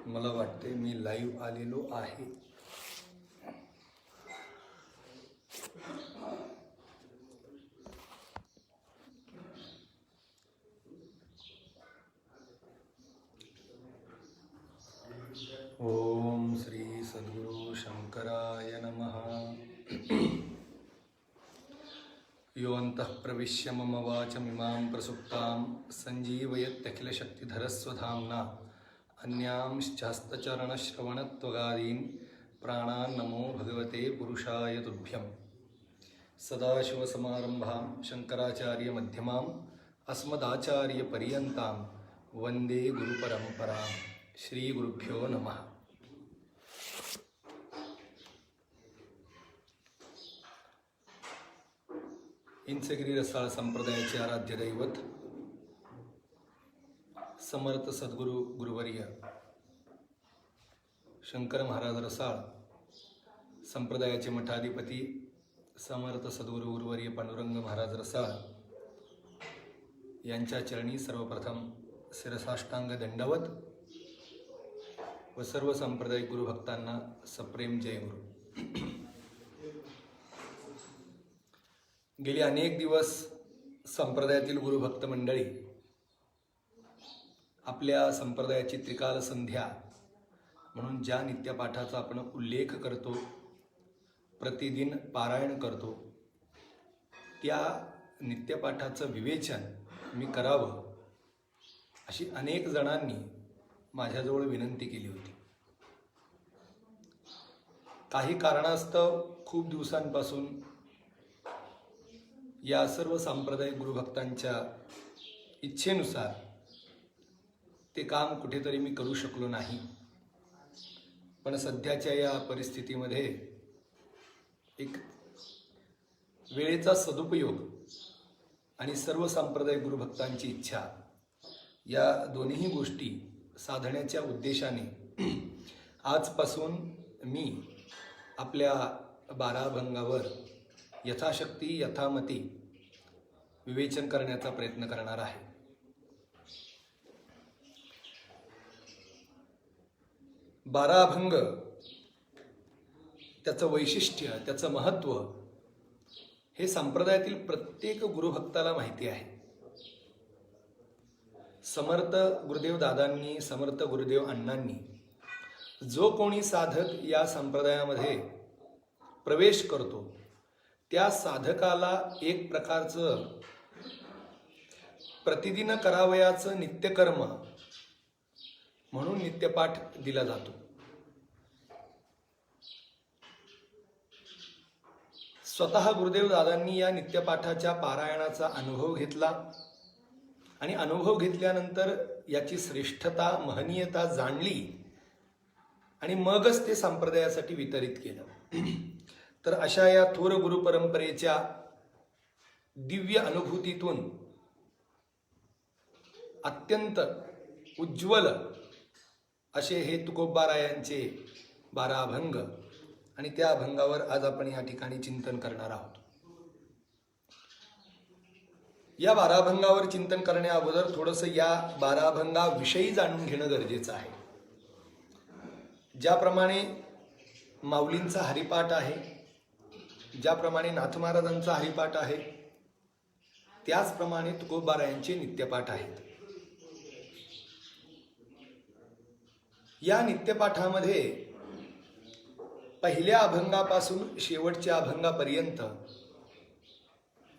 मला वाटते मी लाईव्ह आलेलो आहे. ओम श्री सद्गुरु शंकराय नमः. यो अन्तः प्रविश्य मम वाचमिमां प्रसुप्तां सञ्जीवयत्यखिलशक्तिधरस्वधाम्ना अन्यांश्चास्तचरणश्रवणत्वगादीन् प्राणान् नमो भगवते पुरुषाय तुभ्यं. सदाशिवसमारम्भां शङ्कराचार्यमध्यमाम् अस्मदाचार्यपर्यन्तां वन्दे गुरुपरम्परां. श्रीगुरुभ्यो नमः. इंचगिरी रसाळ संप्रदायाचे आराध्य दैवत समर्थ सद्गुरु गुरुवर्य शंकर महाराज रसाळ, संप्रदायाचे मठाधिपती समर्थ सद्गुरु गुरुवर्य पांडुरंग महाराज रसाळ यांच्या चरणी सर्वप्रथम शिरसाष्टांग दंडवत व सर्व सांप्रदायिक गुरुभक्तांना सप्रेम जय गुरु. गेली अनेक दिवस संप्रदायातील गुरुभक्त मंडळी आपल्या संप्रदायाची त्रिकाल संध्या म्हणून ज्या नित्यपाठाचा आपण उल्लेख करतो, प्रतिदिन पारायण करतो, त्या नित्यपाठाचं विवेचन मी करावं अशी अनेक जणांनी माझ्याजवळ विनंती केली होती. काही कारणास्तव खूप दिवसांपासून या सर्व सांप्रदायिक गुरुभक्तांच्या इच्छेनुसार ते काम कुठेतरी मी करू शकलो नाही. पण सध्याच्या या परिस्थितीमध्ये एक वेळेचा सदुपयोग आणि सर्व सांप्रदायिक गुरुभक्तांची इच्छा या दोन्ही गोष्टी साधण्याच्या उद्देशाने आजपासून मी आपल्या 12 अभंगावर यथाशक्ती यथामती विवेचन करण्याचा प्रयत्न करणार आहे. बारा अभंग, त्याचं वैशिष्ट्य, त्याचं महत्त्व हे संप्रदायातील प्रत्येक गुरुभक्ताला माहिती आहे. समर्थ गुरुदेव दादांनी, समर्थ गुरुदेव अण्णांनी जो कोणी साधक या संप्रदायामध्ये प्रवेश करतो त्या साधकाला एक प्रकारचं प्रतिदिन करावयाचं नित्यकर्म म्हणून नित्यपाठ दिला जातो. स्वतः गुरुदेव दादांनी या नित्यपाठाच्या पारायणाचा अनुभव घेतला आणि अनुभव घेतल्यानंतर याची श्रेष्ठता, महनीयता जाणली आणि मगच ते संप्रदायासाठी वितरित केलं. तर अशा या थोर गुरु परंपरेच्या दिव्य अनुभूतीतून अत्यंत उज्ज्वल असे हे तुकोबारायांचे 12 अभंग आणि त्या अभंगावर आज आपण या ठिकाणी चिंतन करणार आहोत. या 12 अभंगावर चिंतन करण्या अगोदर थोडंसं या 12 अभंगाविषयी जाणून घेणं गरजेचं आहे. ज्याप्रमाणे माऊलींचा हरिपाठ आहे, ज्याप्रमाणे नाथ महाराजांचा हरिपाठ आहे, त्याचप्रमाणे तुकोबारायांचे नित्यपाठ आहेत. या नित्यपाठामध्ये पहिल्या अभंगापासून शेवटच्या अभंगापर्यंत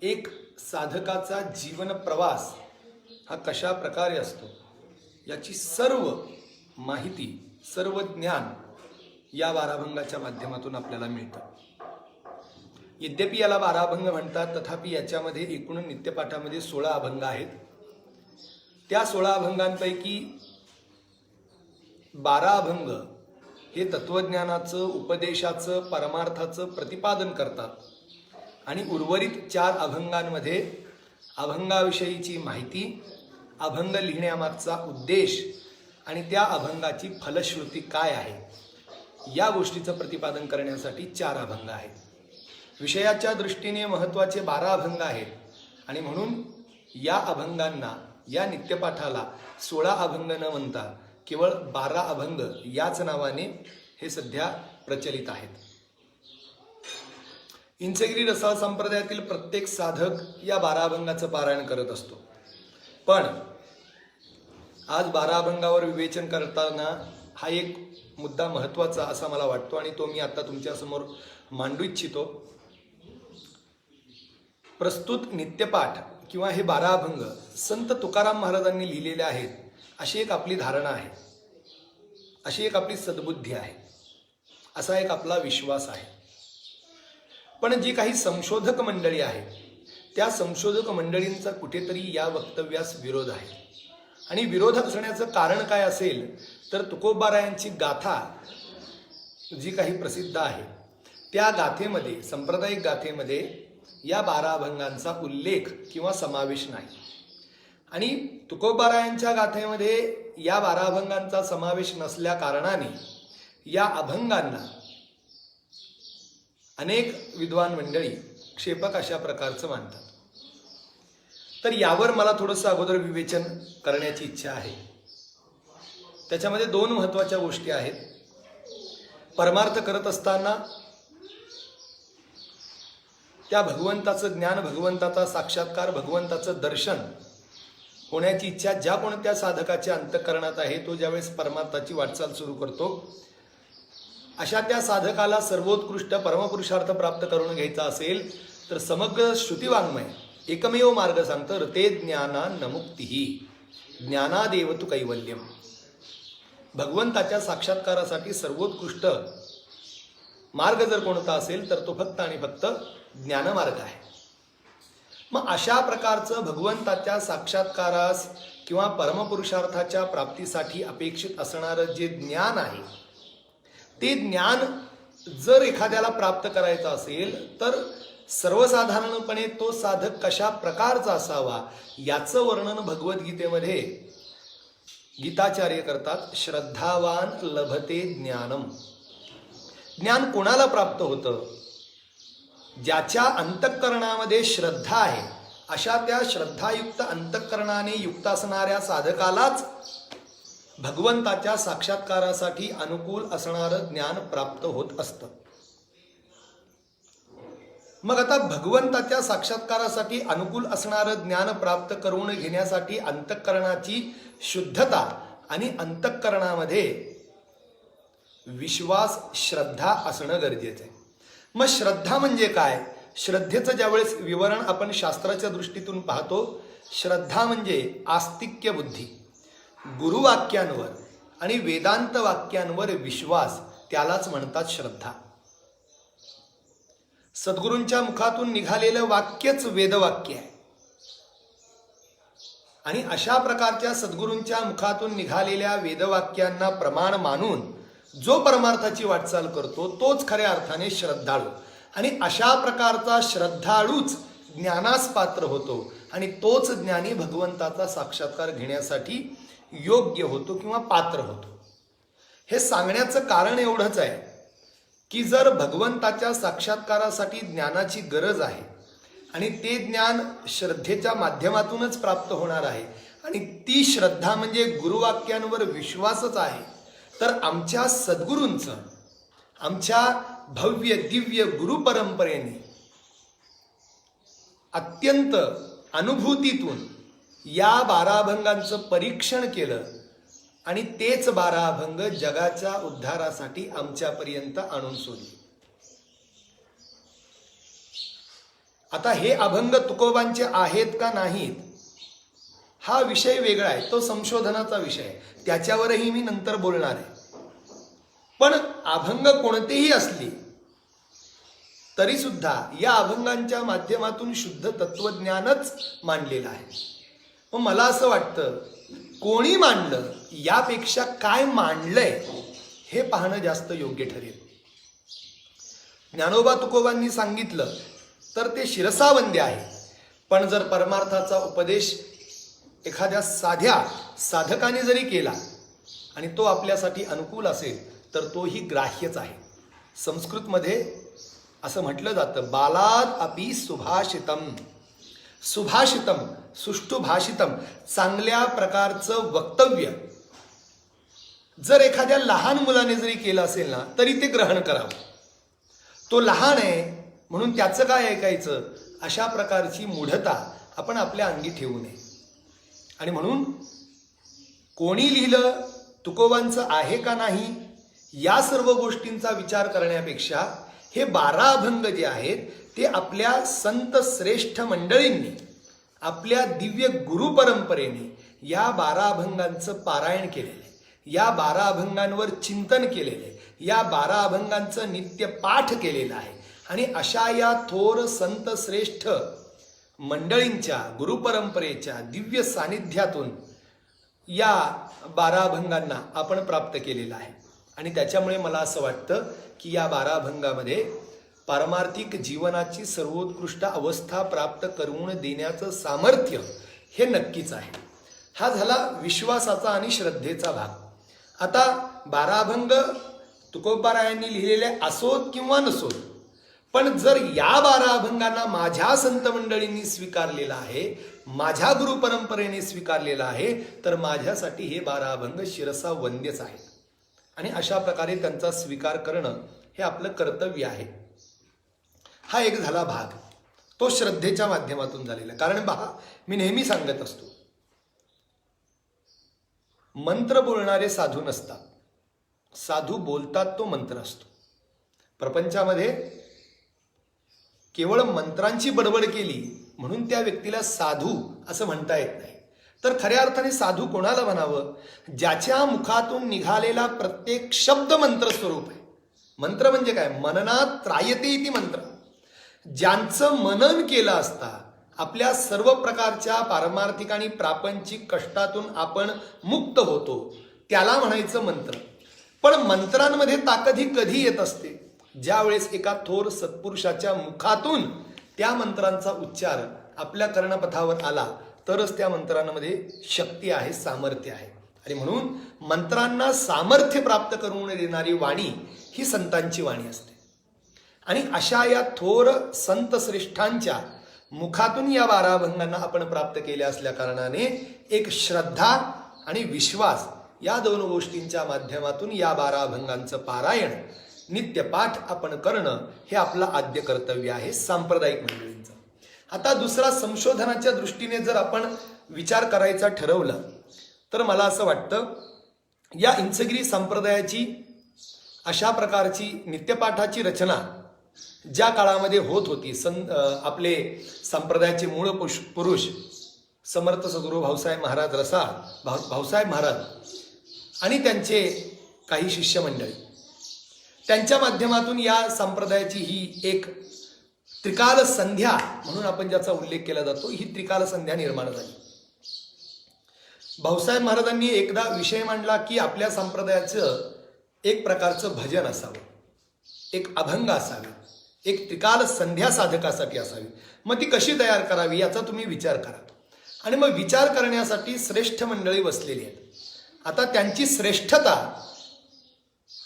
एक साधकाचा जीवन प्रवास हा कशा प्रकारे असतो याची सर्व माहिती, सर्व ज्ञान या 12 अभंगाच्या माध्यमातून आपल्याला मिळतं. यद्यपि याला 12 अभंग म्हणतात, तथापि याच्यामध्ये एकूण नित्यपाठामध्ये 16 अभंग आहेत. त्या 16 अभंगांपैकी 12 अभंग हे तत्वज्ञानाचं, उपदेशाचं, परमार्थाचं प्रतिपादन करतात आणि उर्वरित 4 अभंगांमध्ये अभंगाविषयीची माहिती, अभंग लिहिण्यामागचा उद्देश आणि त्या अभंगाची फलश्रुती काय आहे या गोष्टीचं प्रतिपादन करण्यासाठी 4 अभंग आहेत. विषयाच्या दृष्टीने महत्त्वाचे 12 अभंग आहेत आणि म्हणून या अभंगांना, या नित्यपाठाला 16 अभंग न म्हणता केवळ 12 अभंग याच नावाने हे सध्या प्रचलित आहेत. इंचगिरी रसाळ संप्रदायातील प्रत्येक साधक या 12 अभंगाचं पारायण करत असतो. पण आज 12 अभंगावर विवेचन करताना हा एक मुद्दा महत्त्वाचा असा मला वाटतो आणि तो मी आता तुमच्यासमोर मांडू इच्छितो. प्रस्तुत नित्यपाठ किंवा हे 12 अभंग संत तुकाराम महाराजांनी लिहिलेले आहेत अशी एक आपली धारणा आहे, अशी एक आपली सद्बुद्धी आहे, असा एक आपला विश्वास आहे. पण जी काही संशोधक मंडळी आहेत त्या संशोधक मंडळींचा कुठेतरी या वक्तव्यास विरोध आहे. आणि विरोध असण्याचं कारण काय असेल तर तुकोबारायांची गाथा जी काही प्रसिद्ध आहे त्या गाथेमध्ये, सांप्रदायिक गाथेमध्ये या 12 अभंगांचा उल्लेख किंवा समावेश नाही. आणि तुकोबारायांच्या गाथेमध्ये या 12 अभंगांचा समावेश नसल्या कारणाने या अभंगांना अनेक विद्वान मंडळी क्षेपक अशा प्रकारचं मानतात. तर यावर मला थोडंसं अगोदर विवेचन करण्याची इच्छा आहे. त्याच्यामध्ये 2 महत्त्वाच्या गोष्टी आहेत. परमार्थ करत असताना त्या भगवंताचं ज्ञान, भगवंताचा साक्षात्कार, भगवंताचं दर्शन होण्याची इच्छा ज्या कोणत्या साधकाच्या अंतःकरणात आहे, तो ज्यावेळेस परमार्थाची वाटचाल सुरू करतो, अशा त्या साधकाला सर्वोत्कृष्ट परमपुरुषार्थ प्राप्त करून घ्यायचा असेल तर समग्र श्रुतिवाङ्मय एकमेव मार्ग सांगतं, रते ज्ञाना न मुक्तिही ज्ञानादेव तु कैवल्यम. भगवंताच्या साक्षात्कारासाठी सर्वोत्कृष्ट मार्ग जर कोणता असेल तर तो फक्त आणि फक्त ज्ञानमार्ग आहे. मग अशा प्रकारचं भगवंताच्या साक्षात्कारास किंवा परमपुरुषार्थाच्या प्राप्तीसाठी अपेक्षित असणारं जे ज्ञान आहे, ते ज्ञान जर एखाद्याला प्राप्त करायचं असेल तर सर्वसाधारणपणे तो साधक कशा प्रकारचा असावा याचं वर्णन भगवद्गीतेमध्ये गीताचार्य करतात. श्रद्धावान लभते ज्ञानम. ज्ञान कोणाला प्राप्त होतं? ज्याच्या अंतःकरणामध्ये श्रद्धा आहे, अशा त्या श्रद्धायुक्त अंतःकरणाने युक्त असणाऱ्या साधकालाच भगवंताच्या साक्षात्कारासाठी अनुकूल असणारं ज्ञान प्राप्त होत असतं. मग आता भगवंताच्या साक्षात्कारासाठी अनुकूल असणारं ज्ञान प्राप्त करून घेण्यासाठी अंतःकरणाची शुद्धता आणि अंतःकरणामध्ये विश्वास, श्रद्धा असणं गरजेचं आहे. मग श्रद्धा म्हणजे काय? श्रद्धेचं ज्यावेळेस विवरण आपण शास्त्राच्या दृष्टीतून पाहतो, श्रद्धा म्हणजे आस्तिक्य बुद्धी, गुरुवाक्यांवर आणि वेदांत वाक्यांवर विश्वास, त्यालाच म्हणतात श्रद्धा. सद्गुरूंच्या मुखातून निघालेलं वाक्यच वेदवाक्य आहे आणि अशा प्रकारच्या सद्गुरूंच्या मुखातून निघालेल्या वेदवाक्यांना प्रमाण मानून जो परमार्थाची वाटचाल करतो तोच खऱ्या अर्थाने श्रद्धाळू. आणि अशा प्रकारचा श्रद्धाळूच ज्ञानास पात्र होतो आणि तोच ज्ञानी भगवंताचा साक्षात्कार घेण्यासाठी योग्य होतो किंवा पात्र होतो. हे सांगण्याचं कारण एवढंच आहे की जर भगवंताच्या साक्षात्कारासाठी ज्ञानाची गरज आहे आणि ते ज्ञान श्रद्धेच्या माध्यमातूनच प्राप्त होणार आहे आणि ती श्रद्धा म्हणजे गुरुवाक्यांवर विश्वासच आहे, तर आमच्या सद्गुरूंचं, आमच्या भव्य दिव्य गुरुपरंपरेने अत्यंत अनुभूतीतून या 12 अभंगांचं परीक्षण केलं आणि तेच 12 अभंग जगाच्या उद्धारासाठी आमच्यापर्यंत आणून सोडले. आता हे अभंग तुकोबांचे आहेत का नाहीत हा विषय वेगळा आहे, तो संशोधनाचा विषय आहे, त्याच्यावरही मी नंतर बोलणार आहे. पण अभंग कोणतेही असले तरी सुद्धा या अभंगांच्या माध्यमातून शुद्ध तत्वज्ञानच मांडलेलं आहे. मग मला असं वाटतं कोणी मांडलं यापेक्षा काय मांडलंय हे पाहणं जास्त योग्य ठरेल. ज्ञानोबा तुकोबांनी सांगितलं तर ते शिरसावंद्य आहे, पण जर परमार्थाचा उपदेश एखाद्या साध्या साधकाने जरी केला आणि तो आपल्यासाठी अनुकूल असेल तर तोही ग्राह्यच आहे. संस्कृतमध्ये असं म्हटलं जातं, बालाद अपि सुभाषितम. सुभाषितम, सुष्ठु भाषितम, चांगल्या प्रकारचं वक्तव्य जर एखाद्या लहान मुलाने जरी केलं असेल ना तरी ते ग्रहण करावं. तो लहान आहे म्हणून त्याचं काय ऐकायचं, अशा प्रकारची मूढता आपण आपल्या अंगी ठेवू नये. आणि म्हणून कोणी लिहिलं, तुकोबांचं आहे का नाही, या सर्व गोष्टींचा विचार करण्यापेक्षा हे 12 अभंग जे आहेत ते आपल्या संत श्रेष्ठ मंडळींनी, आपल्या दिव्य गुरु परंपरेने या 12 अभंगांचं पारायण केलेलं आहे, या 12 अभंगांवर चिंतन केलेलं आहे, या 12 अभंगांचं नित्य पाठ केलेलं आहे. आणि अशा या थोर संत श्रेष्ठ मंडळींच्या गुरुपरंपरेच्या दिव्य सानिध्यातून या 12 अभंगांना आपण प्राप्त केलेलं आहे. आणि त्याच्यामुळे मला असं वाटतं की या 12 अभंगामध्ये पारमार्थिक जीवनाची सर्वोत्कृष्ट अवस्था प्राप्त करून देण्याचं सामर्थ्य हे नक्कीच आहे. हा झाला विश्वासाचा आणि श्रद्धेचा भाग. आता 12 अभंग तुकोबारायांनी लिहिलेले असोत किंवा नसोत, पण जर या 12 अभंगांना माझ्या संत मंडळींनी स्वीकारलेला आहे, माझ्या गुरु परंपरेने स्वीकारलेला आहे, तर माझ्यासाठी हे 12 अभंग शिरसा वंद्यच आहेत. आणि अशा प्रकारे त्यांचा स्वीकार करणं हे आपलं कर्तव्य आहे. हा एक झाला भाग, तो श्रद्धेच्या माध्यमातून झालेला. कारण पहा, मी नेहमी सांगत असतो, मंत्र बोलणारे साधू नसतात, साधू बोलतात तो मंत्र असतो. प्रपंचामध्ये केवळ मंत्रांची बडबड केली म्हणून त्या व्यक्तीला साधू असं म्हणता येत नाही. तर खऱ्या अर्थाने साधू कोणाला म्हणावं, ज्याच्या मुखातून निघालेला प्रत्येक शब्द मंत्र स्वरूप आहे. मंत्र म्हणजे काय, मननात त्रायते इति मंत्र. ज्यांचं मनन केलं असता आपल्या सर्व प्रकारच्या पारमार्थिक आणि प्रापंचिक कष्टातून आपण मुक्त होतो, त्याला म्हणायचं मंत्र. पण मंत्रांमध्ये ताकद ही कधी येत असते, ज्यावेळेस एका थोर सत्पुरुषाच्या मुखातून त्या मंत्रांचा उच्चार आपल्या कर्णपथावर आला, तरच त्या मंत्रांमध्ये शक्ती आहे, सामर्थ्य आहे. आणि म्हणून मंत्रांना सामर्थ्य प्राप्त करून देणारी वाणी ही संतांची वाणी असते. आणि अशा या थोर संत श्रेष्ठांच्या मुखातून या 12 अभंगांना आपण प्राप्त केल्या असल्या कारणाने एक श्रद्धा आणि विश्वास या 2 गोष्टींच्या माध्यमातून या 12 अभंगांचं पारायण, नित्यपाठ आपण करणं हे आपलं आद्य कर्तव्य आहे सांप्रदायिक मंडळींचं. आता दुसरा, संशोधनाच्या दृष्टीने जर आपण विचार करायचा ठरवलं तर मला असं वाटतं, या इंचगिरी संप्रदायाची अशा प्रकारची नित्यपाठाची रचना ज्या काळामध्ये होत होती, आपले संप्रदायाचे मूळ पुरुष समर्थ सद्गुरू भाऊसाहेब महाराज रसाळ, भाऊसाहेब महाराज आणि त्यांचे काही शिष्य मंडळी, त्यांच्या माध्यमातून या संप्रदायाची ही एक त्रिकाल संध्या म्हणून आपण ज्याचा उल्लेख केला जातो, ही त्रिकाल संध्या निर्माण झाली. भाऊसाहेब महाराजांनी एकदा विषय मांडला की आपल्या संप्रदायाचं एक प्रकारचं भजन असावं, एक अभंग असावे, एक त्रिकाल संध्या साधकासाठी असावी. मग ती कशी तयार करावी याचा तुम्ही विचार करा. आणि मग विचार करण्यासाठी श्रेष्ठ मंडळी बसलेली आहेत. आता त्यांची श्रेष्ठता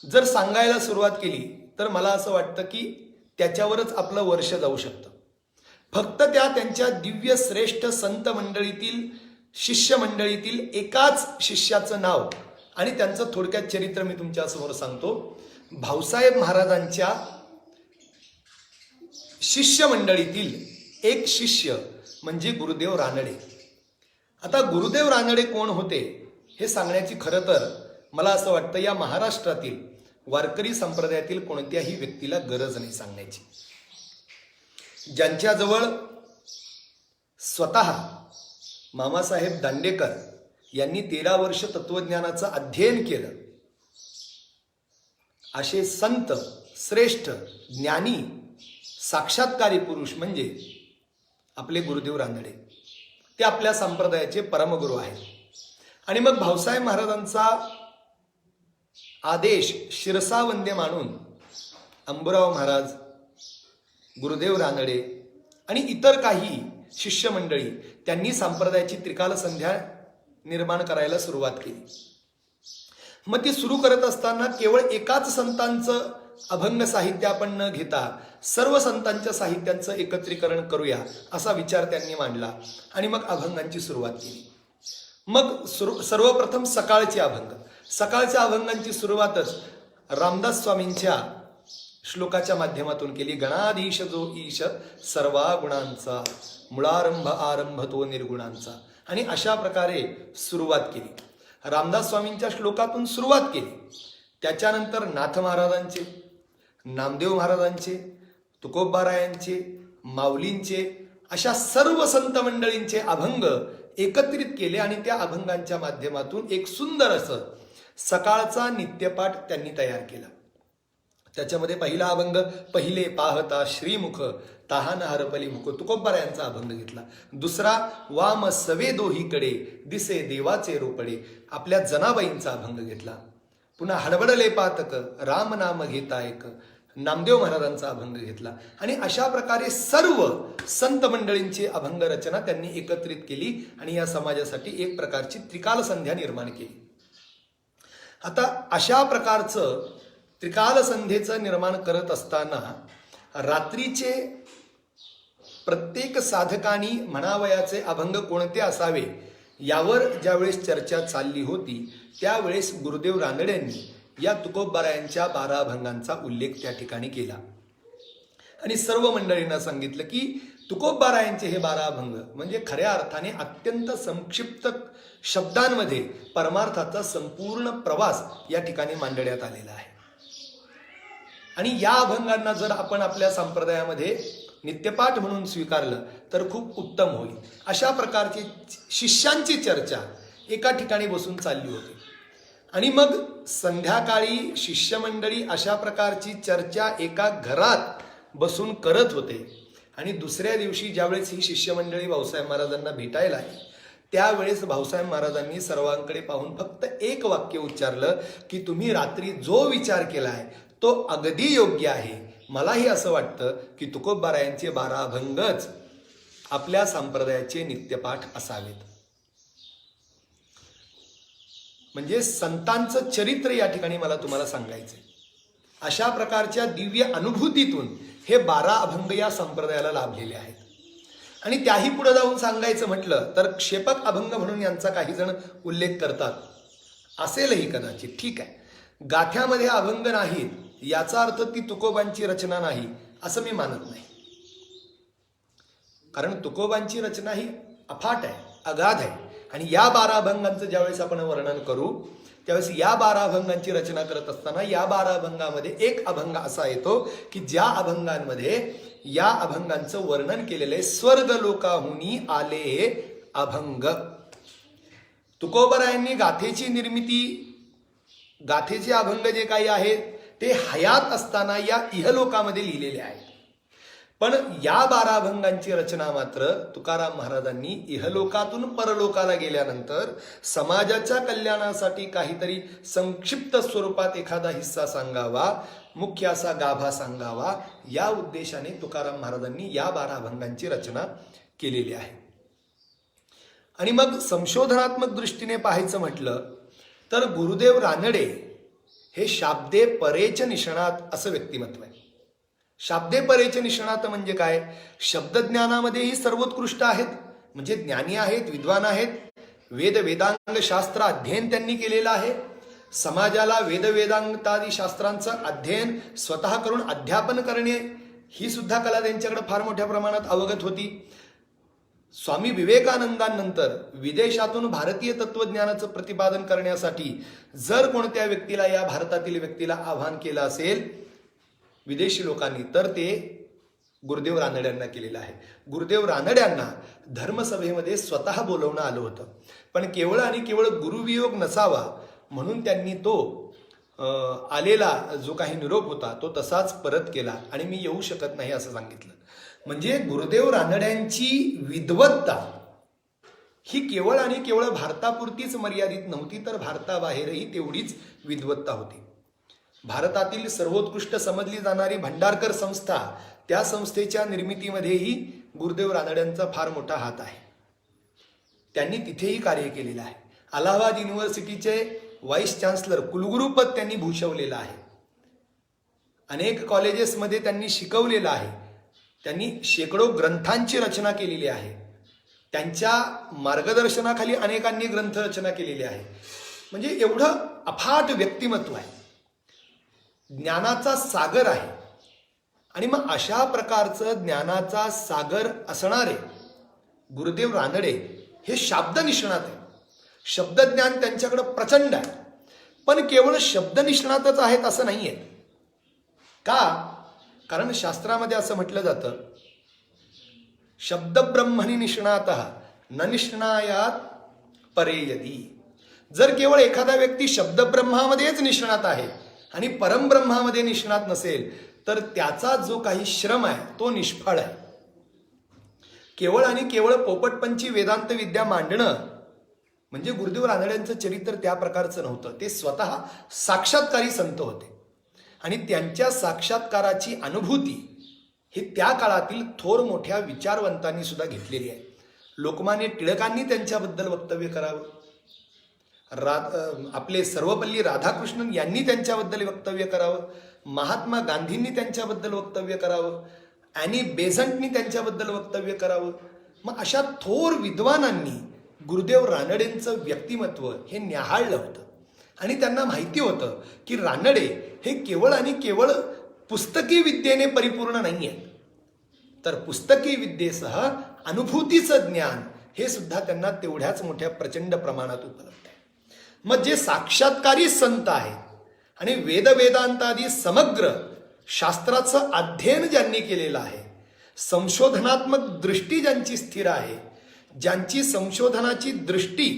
जर सांगायला सुरुवात केली तर मला असं वाटतं की त्याच्यावरच आपलं वर्ष जाऊ शकतं. फक्त त्यांच्या दिव्य श्रेष्ठ संत मंडळीतील, शिष्य मंडळीतील एकाच शिष्याचं नाव आणि त्यांचं थोडक्यात चरित्र मी तुमच्या समोर सांगतो. भाऊसाहेब महाराजांच्या शिष्य मंडळीतील एक शिष्य म्हणजे गुरुदेव रानडे. आता गुरुदेव रानडे कोण होते हे सांगण्याची खरं तर मला असं वाटतं या महाराष्ट्रातील वारकरी संप्रदायातील कोणत्याही व्यक्तीला गरज नाही सांगण्याची. ज्यांच्याजवळ स्वतः मामासाहेब दांडेकर यांनी 13 वर्ष तत्वज्ञानाचं अध्ययन केलं, असे संत श्रेष्ठ ज्ञानी साक्षात्कारी पुरुष म्हणजे आपले गुरुदेव रानडे. ते आपल्या संप्रदायाचे परमगुरू आहेत. आणि मग भाऊसाहेब महाराजांचा आदेश शिरसावंद्य मानून अंबुराव महाराज, गुरुदेव रानडे आणि इतर काही शिष्य मंडळी त्यांनी संप्रदायाची त्रिकाल संध्या निर्माण करायला सुरुवात केली. मग ती सुरू करत असताना केवळ एकाच संतांचं अभंग साहित्य आपण न घेता सर्व संतांच्या साहित्यांचं एकत्रीकरण करूया असा विचार त्यांनी मांडला. आणि मग अभंगांची सुरुवात केली. मग सर्वप्रथम सकाळचे अभंग. सकाळच्या अभंगांची सुरुवातच रामदास स्वामींच्या श्लोकाच्या माध्यमातून केली. गणाधीश जो ईश सर्वा गुणांचा, मुळारंभ आरंभ तो निर्गुणांचा. आणि अशा प्रकारे सुरुवात केली. रामदास स्वामींच्या श्लोकातून सुरुवात केली. त्याच्यानंतर नाथ महाराजांचे, नामदेव महाराजांचे, तुकोबारायांचे, माऊलींचे, अशा सर्व संत मंडळींचे अभंग एकत्रित केले आणि त्या अभंगांच्या माध्यमातून एक सुंदर असं सकाळचा नित्यपाठ त्यांनी तयार केला. त्याच्यामध्ये पहिला अभंग पहिले पाहता श्रीमुख ताहान हरपली मुख, तुकोबारायांचा अभंग घेतला. दुसरा वाम सवे दोहीकडे दिसे देवाचे रोपडे, आपल्या जनाबाईंचा अभंग घेतला. पुन्हा हडबडले पातक राम नाम घेता एक, नामदेव महाराजांचा अभंग घेतला. आणि अशा प्रकारे सर्व संत मंडळींची अभंग रचना त्यांनी एकत्रित केली आणि या समाजासाठी एक प्रकारची त्रिकाल संध्या निर्माण केली. आता अशा प्रकारचं त्रिकाल संध्येचं निर्माण करत असताना रात्रीचे प्रत्येक साधकांनी म्हणावयाचे अभंग कोणते असावे यावर ज्यावेळेस चर्चा चालली होती, त्यावेळेस गुरुदेव रानड्यांनी या तुकोबारायांच्या 12 अभंगांचा उल्लेख त्या ठिकाणी केला आणि सर्व मंडळींना सांगितलं की तुकोबारायांचे हे 12 अभंग म्हणजे खऱ्या अर्थाने अत्यंत संक्षिप्त शब्दांमध्ये परमार्थाचा संपूर्ण प्रवास या ठिकाणी मांडण्यात आलेला आहे. आणि या अभंगांना जर आपण आपल्या संप्रदायामध्ये नित्यपाठ म्हणून स्वीकारलं तर खूप उत्तम होईल. अशा प्रकारची शिष्यांची चर्चा एका ठिकाणी बसून चालली होती आणि मग संध्याकाळी शिष्यमंडळी अशा प्रकारची चर्चा एका घरात बसून करत होते. आणि दुसऱ्या दिवशी ज्यावेळेस ही शिष्यमंडळी भाऊसाहेब महाराजांना भेटायला आली, त्यावेळेस भाऊसाहेब महाराजांनी सर्वांकडे पाहून फक्त एक वाक्य उच्चारलं की तुम्ही रात्री जो विचार केलाय तो अगदी योग्य आहे. मलाही असं वाटतं की तुकोबारायांचे 12 अभंगच आपल्या संप्रदायाचे नित्यपाठ असावेत. म्हणजे संतांचं चरित्र या ठिकाणी मला तुम्हाला सांगायचंय. अशा प्रकारच्या दिव्य अनुभूतीतून हे 12 अभंग या संप्रदायाला लाभलेले आहेत. आणि त्याही पुढे जाऊन सांगायचं म्हटलं तर क्षेपक अभंग म्हणून यांचा काही जण उल्लेख करतात. असेलही कदाचित, ठीक आहे. गाथ्यामध्ये अभंग नाहीत याचा अर्थ ती तुकोबांची रचना नाही असं मी मानत नाही. कारण तुकोबांची रचना ही अफाट आहे, अगाध आहे. आणि या 12 अभंगांचं ज्यावेळेस आपण वर्णन करू त्यावेळेस या 12 अभंगांची रचना करत असताना या 12 अभंगामध्ये एक अभंग असा येतो की ज्या अभंगांमध्ये या अभंगांचं वर्णन केलेलं आहे स्वर्ग लोकाहुनी आले अभंग. तुकोबारायांनी गाथेची निर्मिती, गाथेचे अभंग जे काही आहेत ते हयात असताना या इहलोकामध्ये लिहिलेले आहेत. पण या 12 अभंगांची रचना मात्र तुकाराम महाराजांनी इहलोकातून परलोकाला गेल्यानंतर समाजाच्या कल्याणासाठी काहीतरी संक्षिप्त स्वरूपात एखादा हिस्सा सांगावा, मुख्य असा गाभा सांगावा, या उद्देशाने तुकाराम महाराजांनी या 12 अभंगांची रचना केलेली आहे. आणि मग संशोधनात्मक दृष्टीने पाहायचं म्हटलं तर गुरुदेव रानडे हे शाब्दे परेच निष्णात असं व्यक्तिमत्व आहे. शाब्दे परेच निष्णात म्हणजे काय? शब्दज्ञानामध्येही सर्वोत्कृष्ट आहेत, म्हणजे ज्ञानी आहेत, विद्वान आहेत. वेद वेदांग शास्त्र अध्ययन त्यांनी केलेलं आहे. समाजाला वेद वेदांतादी शास्त्रांचं अध्ययन स्वतः करून अध्यापन करणे ही सुद्धा कला त्यांच्याकडे फार मोठ्या प्रमाणात अवगत होती. स्वामी विवेकानंदांनंतर विदेशातून भारतीय तत्वज्ञानाचं प्रतिपादन करण्यासाठी जर कोणत्या व्यक्तीला, या भारतातील व्यक्तीला आव्हान केलं असेल विदेशी लोकांनी, तर ते गुरुदेव रानड्यांना केलेलं आहे. गुरुदेव रानड्यांना धर्मसभेमध्ये स्वतः बोलवणं आलं होतं, पण केवळ आणि केवळ गुरुवियोग नसावा म्हणून त्यांनी तो आलेला जो काही निरोप होता तो तसाच परत केला आणि मी येऊ शकत नाही असं सांगितलं. म्हणजे गुरुदेव रानड्यांची विद्वत्ता ही केवळ आणि केवळ भारतापुरतीच मर्यादित नव्हती, तर भारताबाहेरही तेवढीच विद्वत्ता होती. भारतातील सर्वोत्कृष्ट समजली जाणारी भंडारकर संस्था, त्या संस्थेच्या निर्मितीमध्येही गुरुदेव रानड्यांचा फार मोठा हात आहे. त्यांनी तिथेही कार्य केलेलं आहे. अलाहाबाद युनिव्हर्सिटीचे व्हाईस चान्सलर, कुलगुरुपद त्यांनी भूषवलेलं आहे. अनेक कॉलेजेसमध्ये त्यांनी शिकवलेलं आहे. त्यांनी शेकडो ग्रंथांची रचना केलेली आहे. त्यांच्या मार्गदर्शनाखाली अनेकांनी ग्रंथ रचना केलेली आहे. म्हणजे एवढं अफाट व्यक्तिमत्व आहे, ज्ञानाचा सागर आहे. आणि मग अशा प्रकारचं ज्ञानाचा सागर असणारे गुरुदेव रानडे हे शाब्द निष्णात आहे. शब्दज्ञान त्यांच्याकडं प्रचंड आहे. पण केवळ शब्द निष्णातच आहेत असं नाही आहे. का? कारण शास्त्रामध्ये असं म्हटलं जातं, शब्दब्रह्मणी निष्णातः न निष्णायात परे यदी. जर केवळ एखादा व्यक्ती शब्दब्रह्मामध्येच निष्णात आहे आणि परमब्रह्मामध्ये निष्णात नसेल तर त्याचा जो काही श्रम आहे तो निष्फळ आहे. केवळ आणि केवळ पोपटपंची वेदांत विद्या मांडणं म्हणजे गुरुदेव रानड्यांचं चरित्र त्या प्रकारचं नव्हतं. ते स्वतः साक्षात्कारी संत होते आणि त्यांच्या साक्षात्काराची अनुभूती ही त्या काळातील थोर मोठ्या विचारवंतांनी सुद्धा घेतलेली आहे. लोकमान्य टिळकांनी त्यांच्याबद्दल वक्तव्य करावं, आपले सर्वपल्ली राधाकृष्णन यांनी त्यांच्याबद्दल वक्तव्य करावं, महात्मा गांधींनी त्यांच्याबद्दल वक्तव्य करावं, ॲनी बेझंटनी त्यांच्याबद्दल वक्तव्य करावं. मग अशा थोर विद्वानांनी गुरुदेव रानडेंचं व्यक्तिमत्व हे न्याहाळलं होतं आणि त्यांना माहिती होतं की रानडे हे केवळ आणि केवळ पुस्तकी विद्येने परिपूर्ण नाही आहेत, तर पुस्तकी विद्येसह अनुभूतीचं ज्ञान हे सुद्धा त्यांना तेवढ्याच मोठ्या प्रचंड प्रमाणात उपलब्ध आहे. मग जे साक्षात्कारी संत आहेत आणि वेदांतादी समग्र शास्त्राचं अध्ययन ज्यांनी केलेलं आहे, संशोधनात्मक दृष्टी ज्यांची स्थिर आहे, ज्यांची संशोधनाची दृष्टी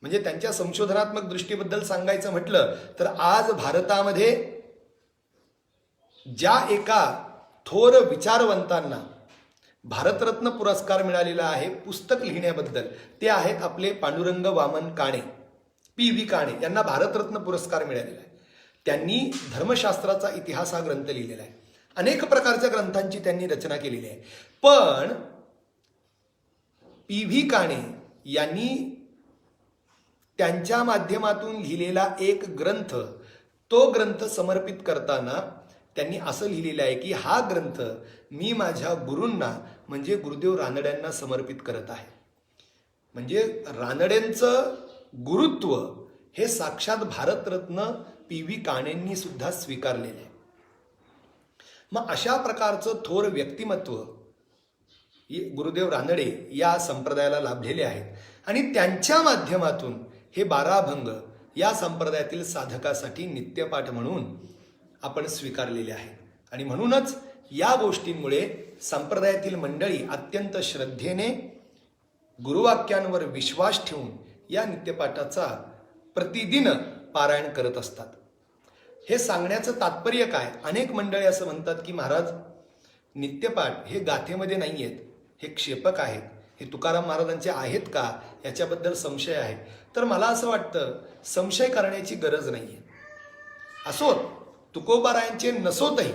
म्हणजे त्यांच्या संशोधनात्मक दृष्टीबद्दल सांगायचं म्हटलं तर आज भारतामध्ये ज्या एका थोर विचारवंतांना भारतरत्न पुरस्कार मिळालेला आहे पुस्तक लिहिण्याबद्दल, ते आहेत आपले पांडुरंग वामन काणे, PV काणे यांना भारतरत्न पुरस्कार मिळालेला आहे. त्यांनी धर्मशास्त्राचा इतिहास हा ग्रंथ लिहिलेला आहे. अनेक प्रकारच्या ग्रंथांची त्यांनी रचना केलेली आहे. पण PV काणे यांनी त्यांच्या माध्यमातून लिहिलेला एक ग्रंथ, तो ग्रंथ समर्पित करताना त्यांनी असं लिहिलेलं आहे की हा ग्रंथ मी माझ्या गुरूंना म्हणजे गुरुदेव रानड्यांना समर्पित करत आहे. म्हणजे रानडेंचं गुरुत्व हे साक्षात भारतरत्न PV काणेंनी सुद्धा स्वीकारलेले आहे. मग अशा प्रकारचं थोर व्यक्तिमत्व गुरुदेव रानडे या संप्रदायाला लाभलेले आहेत आणि त्यांच्या माध्यमातून हे 12 अभंग या संप्रदायातील साधकासाठी नित्यपाठ म्हणून आपण स्वीकारलेले आहे. आणि म्हणूनच या गोष्टींमुळे संप्रदायातील मंडळी अत्यंत श्रद्धेने गुरुवाक्यांवर विश्वास ठेवून या नित्यपाठाचा प्रतिदिन पारायण करत असतात. हे सांगण्याचं तात्पर्य काय? अनेक मंडळी असं म्हणतात की महाराज नित्यपाठ हे गाथेमध्ये नाही आहेत, हे क्षेपक आहेत, हे तुकाराम महाराजांचे आहेत का याच्याबद्दल संशय आहे. तर मला असं वाटतं संशय करण्याची गरज नाही आहे. असोत तुकोबारायांचे नसोतही,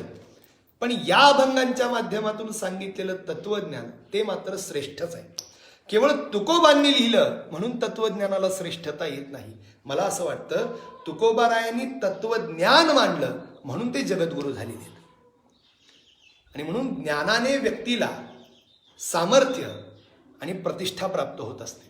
पण या अभंगांच्या माध्यमातून सांगितलेलं तत्वज्ञान ते मात्र श्रेष्ठच आहे. केवळ तुकोबांनी लिहिलं म्हणून तत्वज्ञानाला श्रेष्ठता येत नाही. मला असं वाटतं तुकोबारायांनी तत्वज्ञान मांडलं म्हणून ते जगद्गुरू झालेले आहेत. आणि म्हणून ज्ञानाने व्यक्तीला सामर्थ्य आणि प्रतिष्ठा प्राप्त होत असते.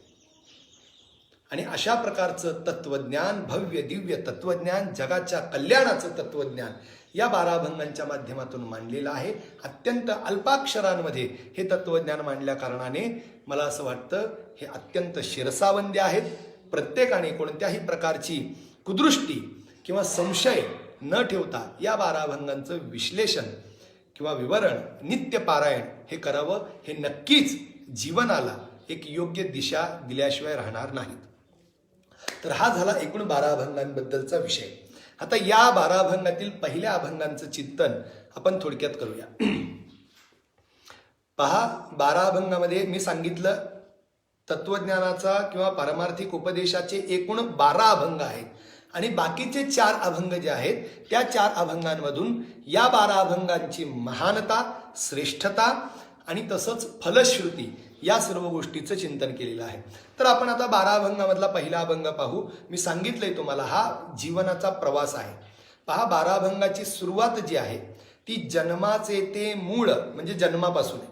आणि अशा प्रकारचं तत्वज्ञान, भव्य दिव्य तत्वज्ञान, जगाच्या कल्याणाचं तत्वज्ञान या 12 अभंगांच्या माध्यमातून मांडलेलं आहे. अत्यंत अल्पाक्षरांमध्ये हे तत्वज्ञान मांडल्या कारणाने मला असं वाटतं हे अत्यंत शिरसावंद्य आहेत. प्रत्येकाने कोणत्याही प्रकारची कुदृष्टी किंवा संशय न ठेवता या 12 अभंगांचं विश्लेषण किंवा विवरण, नित्य पारायण हे करावं. हे नक्कीच जीवनाला एक योग्य दिशा दिल्याशिवाय राहणार नाहीत. तर हा झाला एकूण 12 अभंगांबद्दलचा विषय. आता या 12 अभंगातील पहिल्या अभंगांचं चिंतन आपण थोडक्यात करूया. पहा, 12 अभंगामध्ये मी सांगितलं तत्वज्ञानाचा किंवा पारमार्थिक उपदेशाचे एकूण 12 अभंग आहेत आणि बाकीचे 4 अभंग जे आहेत त्या 4 अभंगांमधून या 12 अभंगांची महानता, श्रेष्ठता आणि तसंच फलश्रुती या सर्व गोष्टीचं चिंतन केलेलं आहे. तर आपण आता 12 अभंगामधला पहिला अभंग पाहू. मी सांगितलंय तुम्हाला हा जीवनाचा प्रवास आहे. पहा, 12 अभंगाची सुरुवात जी आहे ती जन्माचे ते मूळ म्हणजे जन्मापासून आहे,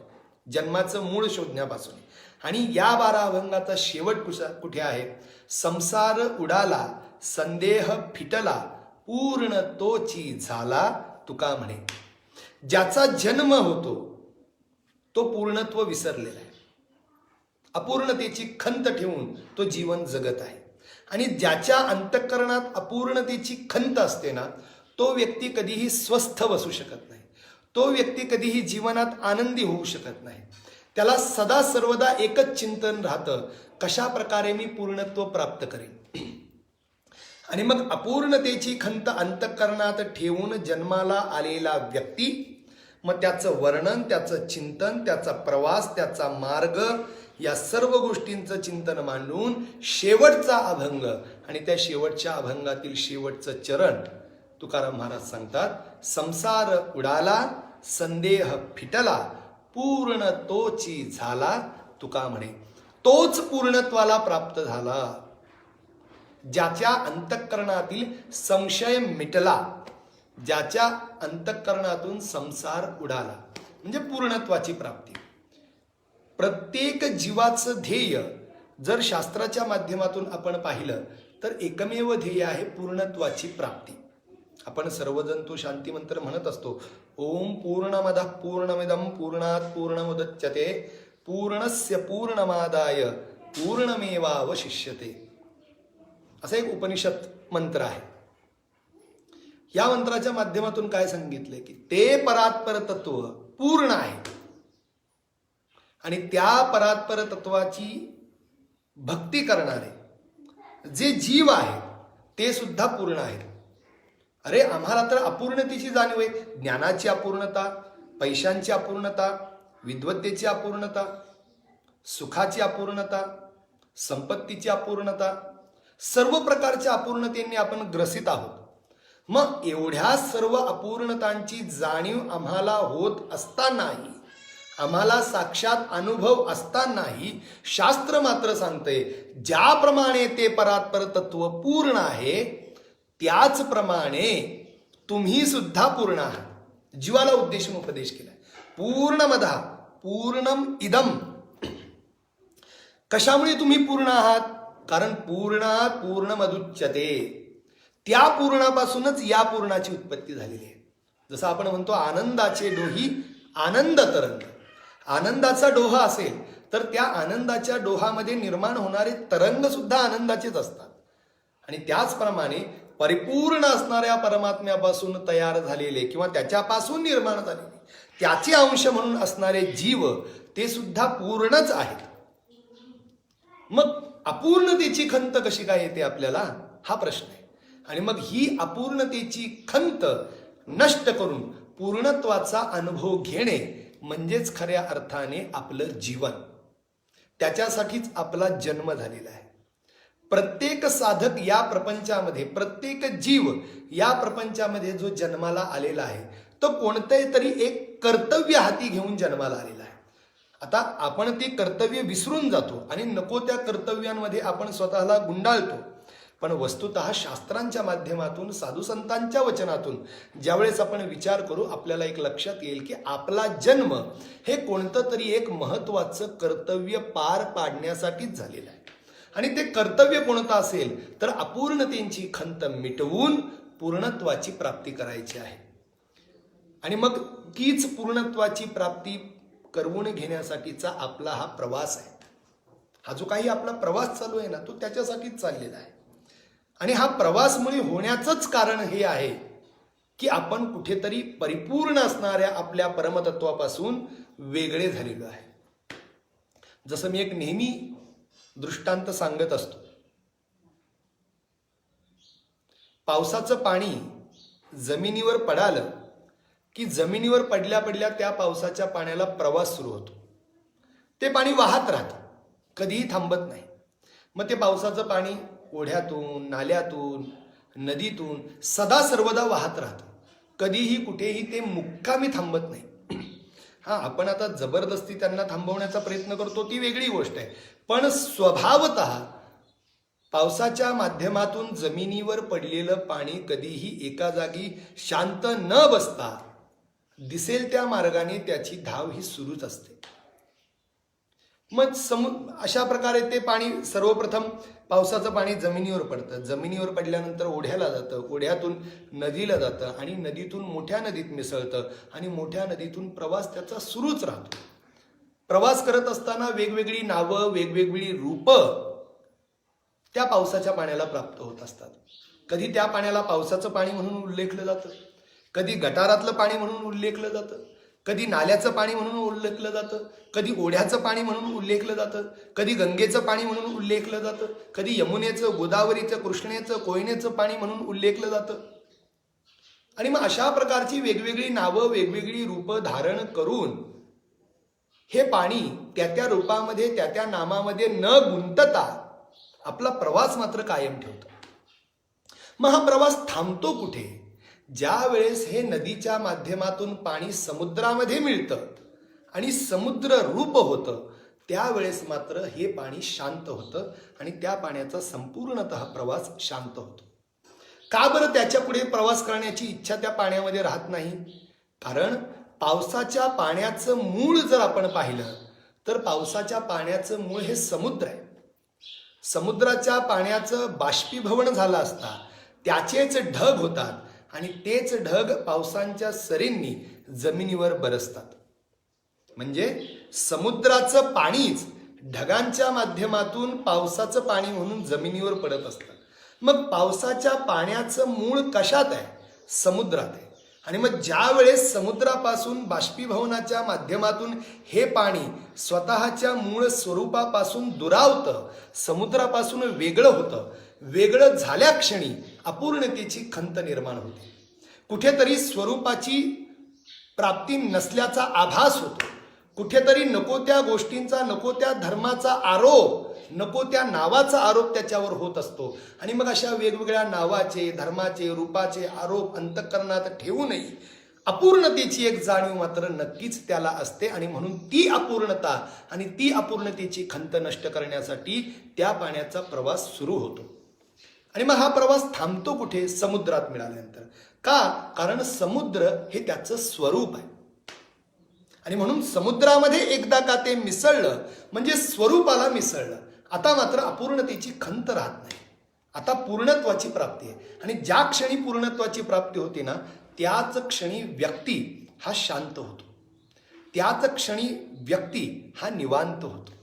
जन्माचं मूळ शोधण्यापासून आहे. आणि या 12 अभंगाचा शेवट कुठे आहे? संसार उडाला संदेह फिटला पूर्ण तोची झाला तुका म्हणे. ज्याचा जन्म होतो तो पूर्णत्व विसरलेला आहे. अपूर्णतेची खंत ठेवून तो जीवन जगत आहे. आणि ज्याच्या अंतःकरणात अपूर्णतेची खंत असते ना, तो व्यक्ती कधीही स्वस्थ बसू शकत नाही. तो व्यक्ती कधीही जीवनात आनंदी होऊ शकत नाही. त्याला सदा सर्वदा एकच चिंतन राहतं, कशा प्रकारे मी पूर्णत्व प्राप्त करेन. आणि मग अपूर्णतेची खंत अंतःकरणात ठेवून जन्माला आलेला व्यक्ती, मग त्याचं वर्णन, त्याचं चिंतन, त्याचा प्रवास, त्याचा मार्ग, या सर्व गोष्टींचं चिंतन मांडून शेवटचा अभंग आणि त्या शेवटच्या अभंगातील शेवटचं चरण तुकाराम महाराज सांगतात, संसार उडाला संदेह फिटला पूर्ण तोची झाला तुका म्हणे. तोच पूर्णत्वाला प्राप्त झाला ज्याच्या अंतःकरणातील संशय मिटला, ज्याच्या अंतःकरणातून संसार उडाला, म्हणजे पूर्णत्वाची प्राप्ती. प्रत्येक जीवाचं ध्येय जर शास्त्राच्या माध्यमातून आपण पाहिलं तर एकमेव ध्येय आहे पूर्णत्वाची प्राप्ती. आपण सर्वजण तो शांती मंत्र म्हणत असतो, ओम पूर्णमदः पूर्णमिदं पूर्णात् पूर्णमुदच्यते पूर्णस्य पूर्णमादाय पूर्णमेवावशिष्यते. असा एक उपनिषद मंत्र आहे. या मंत्राच्या माध्यमातून काय सांगितलंय की ते परात्पर तत्व पूर्ण आहे आणि त्या परात्पर तत्वाची भक्ती करणारे जे जीव आहेत ते सुद्धा पूर्ण आहेत. अरे आम्हाला तर अपूर्णतेची जाणीव आहे. ज्ञानाची अपूर्णता, पैशांची अपूर्णता, विद्वत्तेची अपूर्णता, सुखाची अपूर्णता, संपत्तीची अपूर्णता, सर्व प्रकारच्या अपूर्णतेने आपण ग्रसित आहोत. मग एवढ्या सर्व अपूर्णतांची जाणीव आम्हाला होत असतानाही, आम्हाला साक्षात अनुभव असतानाही शास्त्र मात्र सांगते ज्याप्रमाणे ते परात्पर तत्व पूर्ण आहे त्याचप्रमाणे तुम्ही सुद्धा पूर्ण आहात. जीवाला उद्देशून उपदेश केलाय. पूर्णमदः पूर्णम इदम. कशामुळे तुम्ही पूर्ण आहात? कारण पूर्णात पूर्णमदुच्यते. त्या पूर्णापासूनच या पूर्णाची उत्पत्ती झालेली आहे. जसं आपण म्हणतो आनंदाचे डोही आनंद तरंग. आनंदाचा डोहा असेल तर त्या आनंदाच्या डोहामध्ये निर्माण होणारे तरंग सुद्धा आनंदाचेच असतात. आणि त्याचप्रमाणे परिपूर्ण असणाऱ्या परमात्म्यापासून तयार झालेले किंवा त्याच्यापासून निर्माण झालेले त्याचे अंश म्हणून असणारे जीव ते सुद्धा पूर्णच आहेत. मग अपूर्णतेची खंत कशी काय येते आपल्याला, हा प्रश्न आहे. आणि मग ही अपूर्णतेची खंत नष्ट करून पूर्णत्वाचा अनुभव घेणे म्हणजेच खऱ्या अर्थाने आपलं जीवन. त्याच्यासाठीच आपला जन्म झालेला आहे. प्रत्येक साधक या प्रपंचामध्ये, प्रत्येक जीव या प्रपंचामध्ये जो जन्माला आलेला आहे तो कोणत्याही तरी एक कर्तव्य हाती घेऊन जन्माला आलेला आहे. आता आपण ते कर्तव्य विसरून जातो आणि नको त्या कर्तव्यांमध्ये आपण स्वतःला गुंडाळतो. पण वस्तुतः शास्त्रांच्या माध्यमातून, साधू संतांच्या वचनातून ज्यावेळेस आपण विचार करू आपल्याला एक लक्षात येईल की आपला जन्म हे कोणतं तरी एक महत्त्वाचं कर्तव्य पार पाडण्यासाठीच झालेलं आहे. आणि ते कर्तव्य कोणतं असेल तर अपूर्णतेची खंत मिटवून पूर्णत्वाची प्राप्ती करायची आहे. आणि मग तीच पूर्णत्वाची प्राप्ती करवून घेण्यासाठीचा आपला हा प्रवास आहे. हा जो काही आपला प्रवास चालू आहे ना तो त्याच्यासाठीच चाललेला आहे. आणि हा प्रवासमुळे होण्याचंच कारण हे आहे की आपण कुठेतरी परिपूर्ण असणाऱ्या आपल्या परमतत्वापासून वेगळे झालेलो आहे. जसं मी एक नेहमी दृष्टांत सांगत असतो, पावसाचं पाणी जमिनीवर पडालं की जमिनीवर पडल्या पडल्या त्या पावसाच्या पाण्याला प्रवास सुरू होतो. ते पाणी वाहत राहतं, कधीही थांबत नाही. मग ते पावसाचं पाणी ओढ्यातून, नाल्यातून, नदीतून सदा सर्वदा वाहत राहतं. कधीही कुठेही ते मुक्कामी थांबत नाही. आपण आता जबरदस्ती त्यांना थांबवण्याचा प्रयत्न करतो ती वेगळी गोष्ट आहे. पण स्वभावतः पावसाच्या माध्यमातून जमिनीवर पडलेलं पाणी कधीही एका जागी शांत न बसता दिसेल त्या मार्गाने त्याची धाव ही सुरूच असते. मग अशा प्रकारे ते पाणी सर्वप्रथम पावसाचं पाणी जमिनीवर पडतं, जमिनीवर पडल्यानंतर ओढ्याला जातं, ओढ्यातून नदीला जातं आणि नदीतून मोठ्या नदीत मिसळतं आणि मोठ्या नदीतून प्रवास त्याचा सुरूच राहतो. प्रवास करत असताना वेगवेगळी नावं, वेगवेगळी रूपं त्या पावसाच्या पाण्याला प्राप्त होत असतात. कधी त्या पाण्याला पावसाचं पाणी म्हणून उल्लेखलं जातं, कधी गटारातलं पाणी म्हणून उल्लेखलं जातं, कधी नाल्याचं पाणी म्हणून उल्लेखलं जातं, कधी ओढ्याचं पाणी म्हणून उल्लेखलं जातं, कधी गंगेचं पाणी म्हणून उल्लेखलं जातं, कधी यमुनेचं, गोदावरीचं, कृष्णेचं, कोयनेचं पाणी म्हणून उल्लेखलं जातं. आणि मग अशा प्रकारची वेगवेगळी नावं, वेगवेगळी रूपं धारण करून हे पाणी त्या रूपामध्ये, त्या नामामध्ये न गुंतता आपला प्रवास मात्र कायम ठेवतो. मग हा प्रवास थांबतो कुठे? ज्या वेळेस हे नदीच्या माध्यमातून पाणी समुद्रामध्ये मिळतं आणि समुद्र रूप होतं, त्यावेळेस मात्र हे पाणी शांत होतं आणि त्या पाण्याचा संपूर्णतः प्रवास शांत होतो. का बरं त्याच्या पुढे प्रवास करण्याची इच्छा त्या पाण्यामध्ये राहत नाही? कारण पावसाच्या पाण्याचं मूळ जर आपण पाहिलं तर पावसाच्या पाण्याचं मूळ हे समुद्र आहे. समुद्राच्या पाण्याचं बाष्पीभवन झालं असता त्याचेच ढग होतात आणि तेच ढग पावसांच्या सरींनी जमिनीवर बरसतात. म्हणजे समुद्राचं पाणीच ढगांच्या माध्यमातून पावसाचं पाणी म्हणून जमिनीवर पडत असतं. मग पावसाच्या पाण्याचं मूळ कशात आहे? समुद्रात आहे. आणि मग ज्या वेळेस समुद्रापासून बाष्पीभवनाच्या माध्यमातून हे पाणी स्वतःच्या मूळ स्वरूपापासून दुरावतं, समुद्रापासून वेगळं होतं, वेगळं झाल्या क्षणी अपूर्णतेची खंत निर्माण होते. कुठेतरी स्वरूपाची प्राप्ती नसल्याचा आभास होतो, कुठेतरी नको त्या गोष्टींचा, नको त्या धर्माचा आरोप, नको त्या नावाचा आरोप त्याच्यावर होत असतो. आणि मग अशा वेगवेगळ्या नावाचे, धर्माचे, रूपाचे आरोप अंतःकरणात ठेवूनही अपूर्णतेची एक जाणीव मात्र नक्कीच त्याला असते. आणि म्हणून ती अपूर्णता आणि ती अपूर्णतेची खंत नष्ट करण्यासाठी त्या पाण्याचा प्रवास सुरू होतो. आणि मग हा प्रवास थांबतो कुठे? समुद्रात मिळाल्यानंतर. का? कारण समुद्र हे त्याचं स्वरूप आहे. आणि म्हणून समुद्रामध्ये एकदा का ते मिसळलं म्हणजे स्वरूपाला मिसळलं. आता मात्र अपूर्णतेची खंत राहत नाही, आता पूर्णत्वाची प्राप्ती आहे. आणि ज्या क्षणी पूर्णत्वाची प्राप्ती होते ना, त्याच क्षणी व्यक्ती हा शांत होतो, त्याच क्षणी व्यक्ती हा निवांत होतो.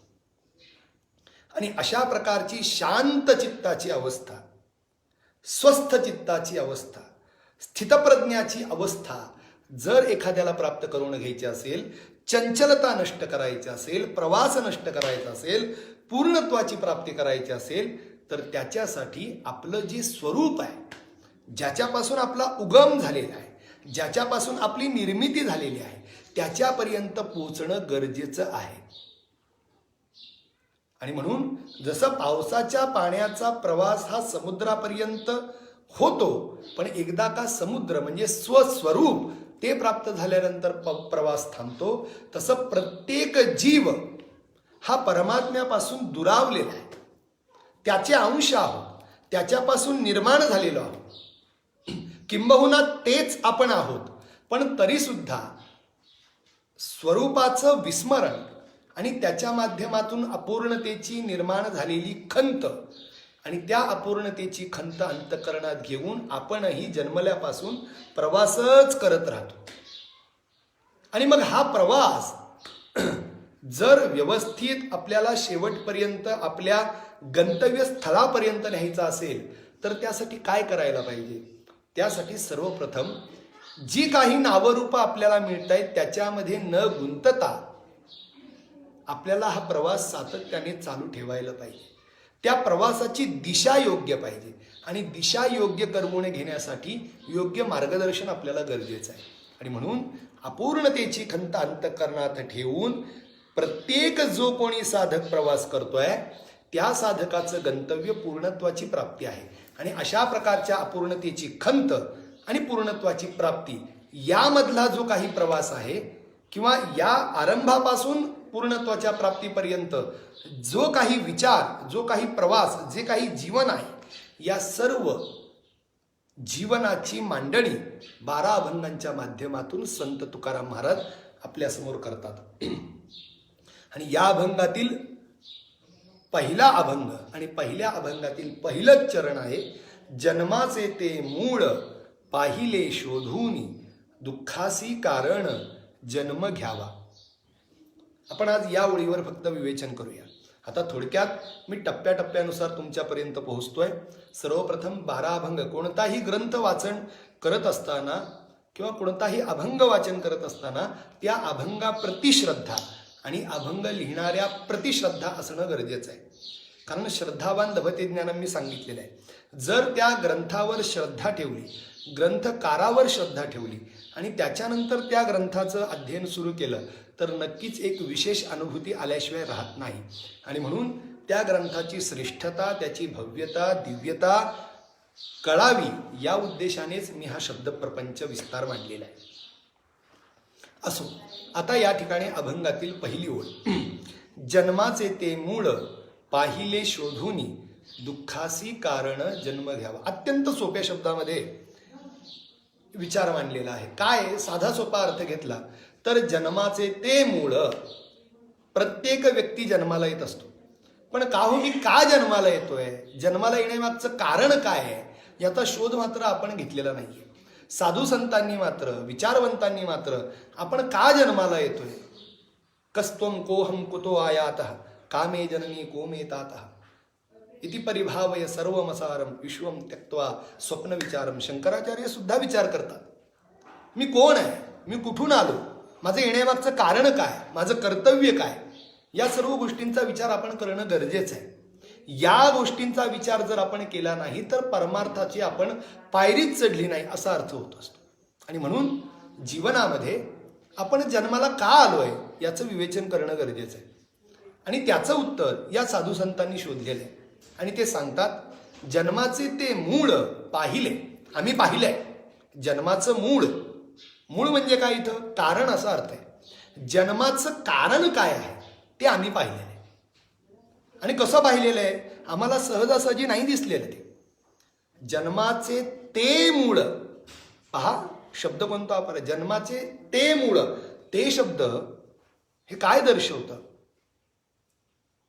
आणि अशा प्रकारची शांत चित्ताची अवस्था, स्वस्थ चित्ताची अवस्था, स्थितप्रज्ञाची अवस्था जर एखाद्याला प्राप्त करून घ्यायची असेल, चंचलता नष्ट करायची असेल, प्रवास नष्ट करायचा असेल, पूर्णत्वाची प्राप्ती करायची असेल, तर त्याच्यासाठी आपलं जे स्वरूप आहे, ज्याच्यापासून आपला उगम झालेला आहे, ज्याच्यापासून आपली निर्मिती झालेली आहे, त्याच्यापर्यंत पोहोचणं गरजेचं आहे. आणि म्हणून जसं पावसाच्या पाण्याचा प्रवास हा समुद्रापर्यंत होतो, पण एकदा का समुद्र म्हणजे स्वस्वरूप ते प्राप्त झाल्यानंतर प्रवास थांबतो, तसं प्रत्येक जीव हा परमात्म्यापासून दुरावलेला आहे, त्याचे अंश आहोत, त्याच्यापासून निर्माण झालेलो आहोत, किंबहुना तेच आपण आहोत. पण तरी सुद्धा स्वरूपाचं विस्मरण आणि त्याच्या माध्यमातून अपूर्णतेची निर्माण झालेली खंत आणि त्या अपूर्णतेची खंत अंतःकरणात घेऊन आपणही जन्मल्यापासून प्रवासच करत राहतो. आणि मग हा प्रवास जर व्यवस्थित आपल्याला शेवटपर्यंत आपल्या गंतव्य स्थळापर्यंत न्यायचा असेल तर त्यासाठी काय करायला पाहिजे? त्यासाठी सर्वप्रथम जी काही नावरूपं आपल्याला मिळत आहेत त्याच्यामध्ये न गुंतता आपल्याला हा प्रवास सातत्याने चालू ठेवायला पाहिजे. त्या प्रवासाची दिशा योग्य पाहिजे आणि दिशा योग्य करून घेण्यासाठी योग्य मार्गदर्शन आपल्याला गरजेचं आहे. आणि म्हणून अपूर्णतेची खंत अंतःकरणात ठेवून प्रत्येक जो कोणी साधक प्रवास करतोय त्या साधकाचं गंतव्य पूर्णत्वाची प्राप्ती आहे. आणि अशा प्रकारच्या अपूर्णतेची खंत आणि पूर्णत्वाची प्राप्ती यामधला जो काही प्रवास आहे किंवा या आरंभापासून पूर्णत्वाच्या प्राप्तीपर्यंत जो काही विचार, जो काही प्रवास, जे काही जीवन आहे, या सर्व जीवनाची मांडणी 12 अभंगांच्या माध्यमातून संत तुकाराम महाराज आपल्यासमोर करतात. आणि या अभंगातील पहिला अभंग आणि पहिल्या अभंगातील पहिलंच चरण आहे, जन्माचे ते मूळ पाहिले शोधून दुःखासी कारण जन्म घ्यावा. आपण आज या ओळीवर फक्त विवेचन करूया. आता थोडक्यात मी टप्प्याटप्प्यानुसार तुमच्यापर्यंत पोहोचतोय. सर्वप्रथम 12 अभंग. कोणताही ग्रंथ वाचन करत असताना किंवा कोणताही अभंग वाचन करत असताना त्या अभंगाप्रती श्रद्धा आणि अभंग लिहिणाऱ्या प्रतिश्रद्धा असणं गरजेचं आहे. कारण श्रद्धावान लभते ज्ञानम मी सांगितलेलं आहे. जर त्या ग्रंथावर श्रद्धा ठेवली, ग्रंथकारावर श्रद्धा ठेवली आणि त्याच्यानंतर त्या ग्रंथाचं अध्ययन सुरू केलं तर नक्कीच एक विशेष अनुभूती आल्याशिवाय राहत नाही. आणि म्हणून त्या ग्रंथाची श्रेष्ठता, त्याची भव्यता, दिव्यता कळावी या उद्देशानेच मी हा शब्द प्रपंच विस्तार मांडलेला आहे. असो, आता या ठिकाणी अभंगातील पहिली ओळ, जन्माचे ते मूळ पाहिले शोधूनी दुःखासी कारण जन्म घ्यावा. अत्यंत सोप्या शब्दामध्ये विचार मांडलेला आहे. काय साधा सोपा अर्थ घेतला तर जन्माचे ते मूळ, प्रत्येक व्यक्ती जन्माला येत असतो. पण का हो, मी का जन्माला येतोय, जन्माला येण्यामागचं कारण काय आहे याचा शोध मात्र आपण घेतलेला नाहीये. साधू संतांनी मात्र, विचारवंतांनी मात्र आपण का जन्माला येतोय, कस्त्वं कोहम कुतो आयातः कामे जननी कोमे तातः इति परिभावय सर्वमसारम विश्वम त्यक्त्वा स्वप्न विचारम. शंकराचार्य सुद्धा विचार करतात, मी कोण आहे, मी कुठून आलो, माझं येण्यामागचं कारण काय, माझं कर्तव्य काय, या सर्व गोष्टींचा विचार आपण करणं गरजेचं आहे. या गोष्टींचा विचार जर आपण केला नाही तर परमार्थाची आपण पायरीच चढली नाही असा अर्थ होत असतो. आणि म्हणून जीवनामध्ये आपण जन्माला का आलोय याचं विवेचन करणं गरजेचं आहे. आणि त्याचं उत्तर या साधू संतांनी शोधलेलं आहे. आणि ते सांगतात, जन्माचे ते मूळ पाहिले. आम्ही पाहिलंय जन्माचं मूळ. मूळ म्हणजे काय, इथं कारण असा अर्थ आहे. जन्माचं कारण काय आहे ते आम्ही पाहिलेलं आहे. आणि कसं पाहिलेलं आहे, आम्हाला सहजासहजी नाही दिसलेलं ते. जन्माचे ते मूळ, पहा शब्द कोणता वापर, जन्माचे ते मूळ. ते शब्द हे काय दर्शवतं,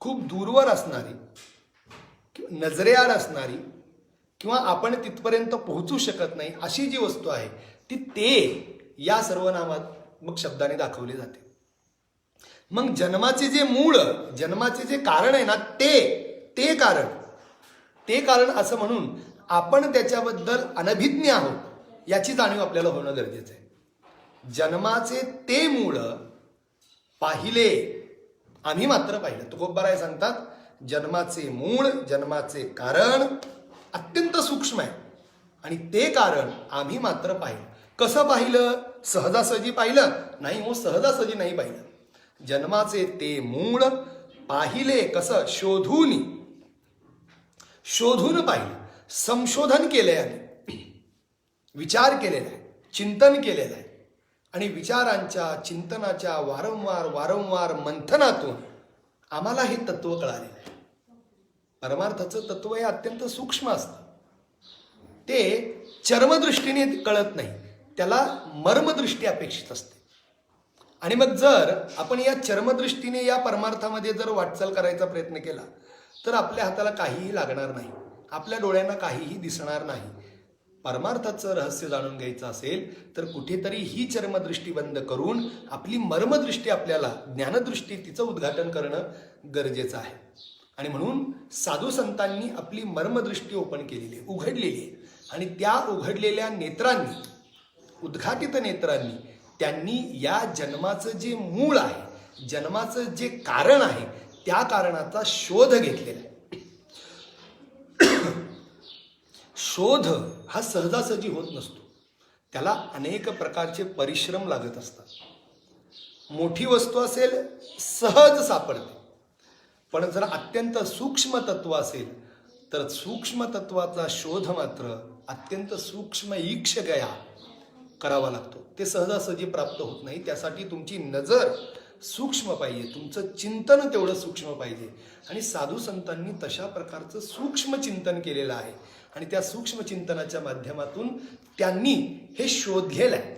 खूप दूरवर असणारी, नजरेआड असणारी किंवा आपण तिथपर्यंत पोहोचू शकत नाही अशी जी वस्तू आहे ती ते या सर्वनामात्मक शब्दाने दाखवली जाते. मग जन्माचे जे मूळ, जन्माचे जे कारण आहे ना, ते कारण असं म्हणून आपण त्याच्याबद्दल अनभिज्ञ आहोत याची जाणीव आपल्याला होणं गरजेचं आहे. जन्माचे ते मूळ पाहिले, आम्ही मात्र पाहिलं. तुकोबाराय सांगतात, जन्माचे मूळ, जन्माचे कारण अत्यंत सूक्ष्म आहे आणि ते कारण आम्ही मात्र पाहिलं. कसं पाहिलं, सहजासहजी पाहिलं नाही हो, सहजासहजी नाही पाहिलं. जन्माचे ते मूळ पाहिले, कसं, शोधून पाहिलं, संशोधन केलंय, आम्ही विचार केलेला आहे, चिंतन केलेलं आहे. आणि विचारांच्या, चिंतनाच्या वारंवार मंथनातून आम्हाला हे तत्व कळालेलं आहे. परमार्थाचं तत्व हे अत्यंत सूक्ष्म असतं. ते चर्मदृष्टीने कळत नाही, त्याला मर्मदृष्टी अपेक्षित असते. आणि मग जर आपण या चर्मदृष्टीने या परमार्थामध्ये जर वाटचाल करायचा प्रयत्न केला तर आपल्या हाताला काहीही लागणार नाही, आपल्या डोळ्यांना काहीही दिसणार नाही. परमार्थाचं रहस्य जाणून घ्यायचं असेल तर कुठेतरी ही चर्मदृष्टी बंद करून आपली मर्मदृष्टी, आपल्याला ज्ञानदृष्टी, तिचं उद्घाटन करणं गरजेचं आहे. आणि म्हणून साधू संतांनी आपली मर्मदृष्टी ओपन केलेली आहे, उघडलेली आहे. आणि त्या उघडलेल्या नेत्रांनी, उद्घाटित नेत्रांनी त्यांनी या जन्माचं जे मूळ आहे, जन्माचं जे कारण आहे, त्या कारणाचा शोध घेतलेला आहे. शोध हा सहजासहजी होत नसतो, त्याला अनेक प्रकारचे परिश्रम लागत असतात. मोठी वस्तू असेल सहज सापडते, पण जर अत्यंत सूक्ष्म तत्व असेल तर सूक्ष्म तत्वाचा शोध मात्र अत्यंत सूक्ष्म ईक्षगया करावा लागतो. ते सहजासहजी प्राप्त होत नाही. त्यासाठी तुमची नजर सूक्ष्म पाहिजे, तुमचं चिंतन तेवढं सूक्ष्म पाहिजे. आणि साधू संतांनी तशा प्रकारचं सूक्ष्म चिंतन केलेलं आहे आणि त्या सूक्ष्म चिंतनाच्या माध्यमातून त्यांनी हे शोधलेलं आहे.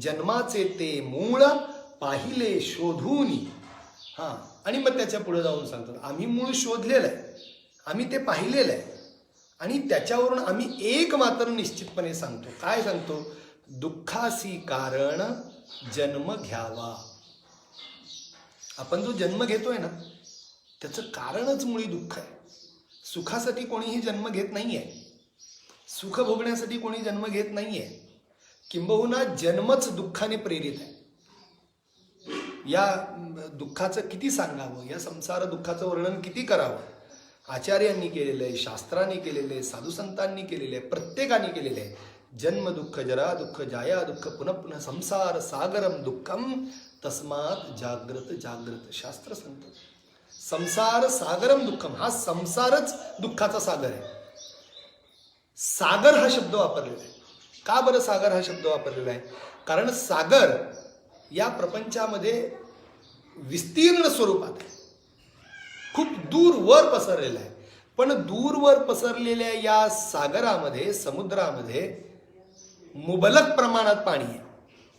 जन्माचे ते मूळ पाहिले शोधून. हां, आणि मग त्याच्या पुढे जाऊन सांगतात आम्ही मूळ शोधलेलं आहे, आम्ही ते पाहिलेलं आहे, आणि त्याच्यावरून आम्ही एक मात्र निश्चितपणे सांगतो. काय सांगतो? दुःखासी कारण जन्म घ्यावा. आपण जो जन्म घेतोय ना त्याचं कारणच मुळी दुःख आहे. सुखासाठी कोणीही जन्म घेत नाहीये, सुख भोगण्यासाठी कोणी जन्म घेत नाहीये. किंबहुना जन्मच दुःखाने प्रेरित आहे. या दुःखाचं किती सांगावं, या संसार दुःखाचं वर्णन किती करावं. आचार्यांनी केलेलं आहे, शास्त्रांनी केलेलं आहे, साधुसंतांनी केलेलं आहे, प्रत्येकाने केलेलं आहे. जन्म दुःख, जरा दुःख, जाया दुःख, पुनः पुनः संसार सागरम दुःखम तस्मात जागृत जागृत. शास्त्र सांगतं संसार सागरम दुःखम. हा संसारच दुःखाचा सागर आहे. सागर हा शब्द वापरलेला आहे. का बरं सागर हा शब्द वापरलेला आहे? कारण सागर या प्रपंचामध्ये विस्तीर्ण स्वरूपात आहे, खूप दूरवर पसरलेला आहे. पण दूरवर पसरलेल्या या सागरामध्ये, समुद्रामध्ये मुबलक प्रमाणात पाणी आहे.